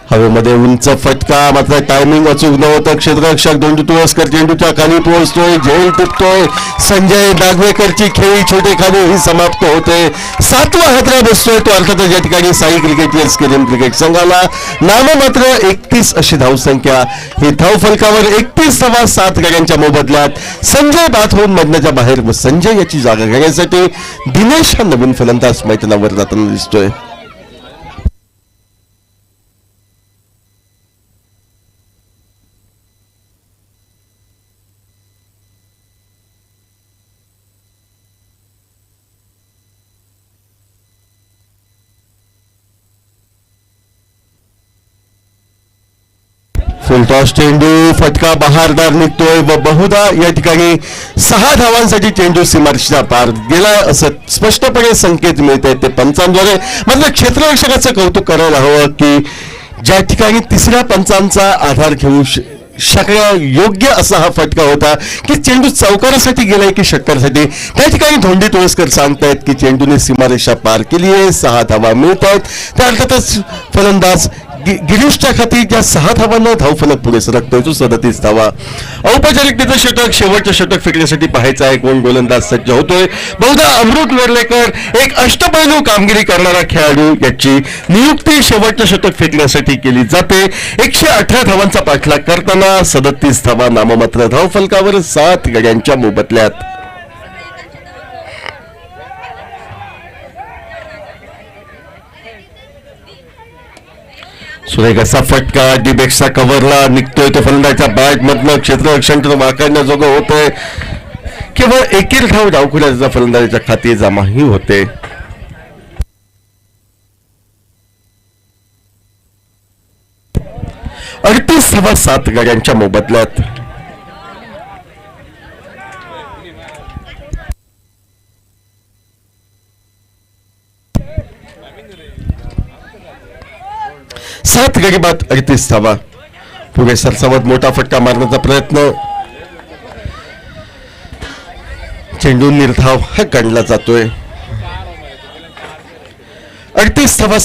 हवेमध्ये उंच फटका मात्र टायमिंग अचूक नव्हतं. क्षेत्ररक्षक दोंडू तुळसकर चेंडूच्या खाली पोहोचतोय. झेल टिपतोय. संजय नागवेकरची खेळी छोटे खाली ही समाप्त होते. 7वा हादरा बसतोय. तो अर्थातच या ठिकाणी साई क्रिकेट स्केलियन क्रिकेट संघाला नाममात्र 31 अशी धावसंख्या. ही धावफलकावर 31 धावा 7 गड्यांच्या मोबदल्यात. संजय बाद होऊन मैदानाच्या बाहेर व संजय याची जागा घेण्यासाठी दिनेश हा नवीन फलंदाज मैदानावर जाताना दिसतोय. फुलटॉस चेंडू फटका बहारदार निघतोय व बहुधा या ठिकाणी 6 धावांसाठी चेंडू सीमारेषेच्या पार गेला असं स्पष्टपणे संकेत मिळते ते पंचांद्वारे. मात्र क्षेत्ररक्षकाचं कौतुक करायला हवं की ज्या ठिकाणी 3ऱ्या पंचांचा आधार घेऊ शकण्या योग्य असा हा फटका होता की चेंडू चौकारासाठी गेलाय की षटकारासाठी. त्या ठिकाणी धोंडी तुळसकर सांगतायत की चेंडूने सीमारेषा पार केली आहे. 6 धावा मिळत आहेत. त्या अर्थातच फलंदाज गिरीशच्या खाती ज्या 6 धावांना धावफलक पुढे सरकतोय तो 37 धावा. औपचारिकतेचं षटक शेवटचं षटक फेकण्यासाठी पाहायचं आहे कोण गोलंदाज सज्ज होतोय. बहुधा अमृत वर्लेकर एक अष्टपैलू कामगिरी करणारा खेळाडू याची नियुक्ती शेवटचं षटक फेकण्यासाठी केली जाते. 118 धावांचा पाठलाग करताना 37 धावा नाममात्र धावफलकावर 7 गड्यांच्या मोबदल्यात. सुरेख असा फटका डिबेक्सचा कव्हरला निघतोय. तो फलंदाच्या बॅट मधनं क्षेत्ररक्षण वाकडण्याजोगं होतंय. केवळ एकेरी धाव डावखुऱ्याचा फलंदाजाच्या खाती जमाही होते. अडतीस धावा 7 गड्यांच्या मोबदल्यात. सात गडी बाद 38 धावा. पुढे सरसावत मोठा फटका मारण्याचा प्रयत्न. चेंडू निर्धाव हा गणला जातोय. 38 धावा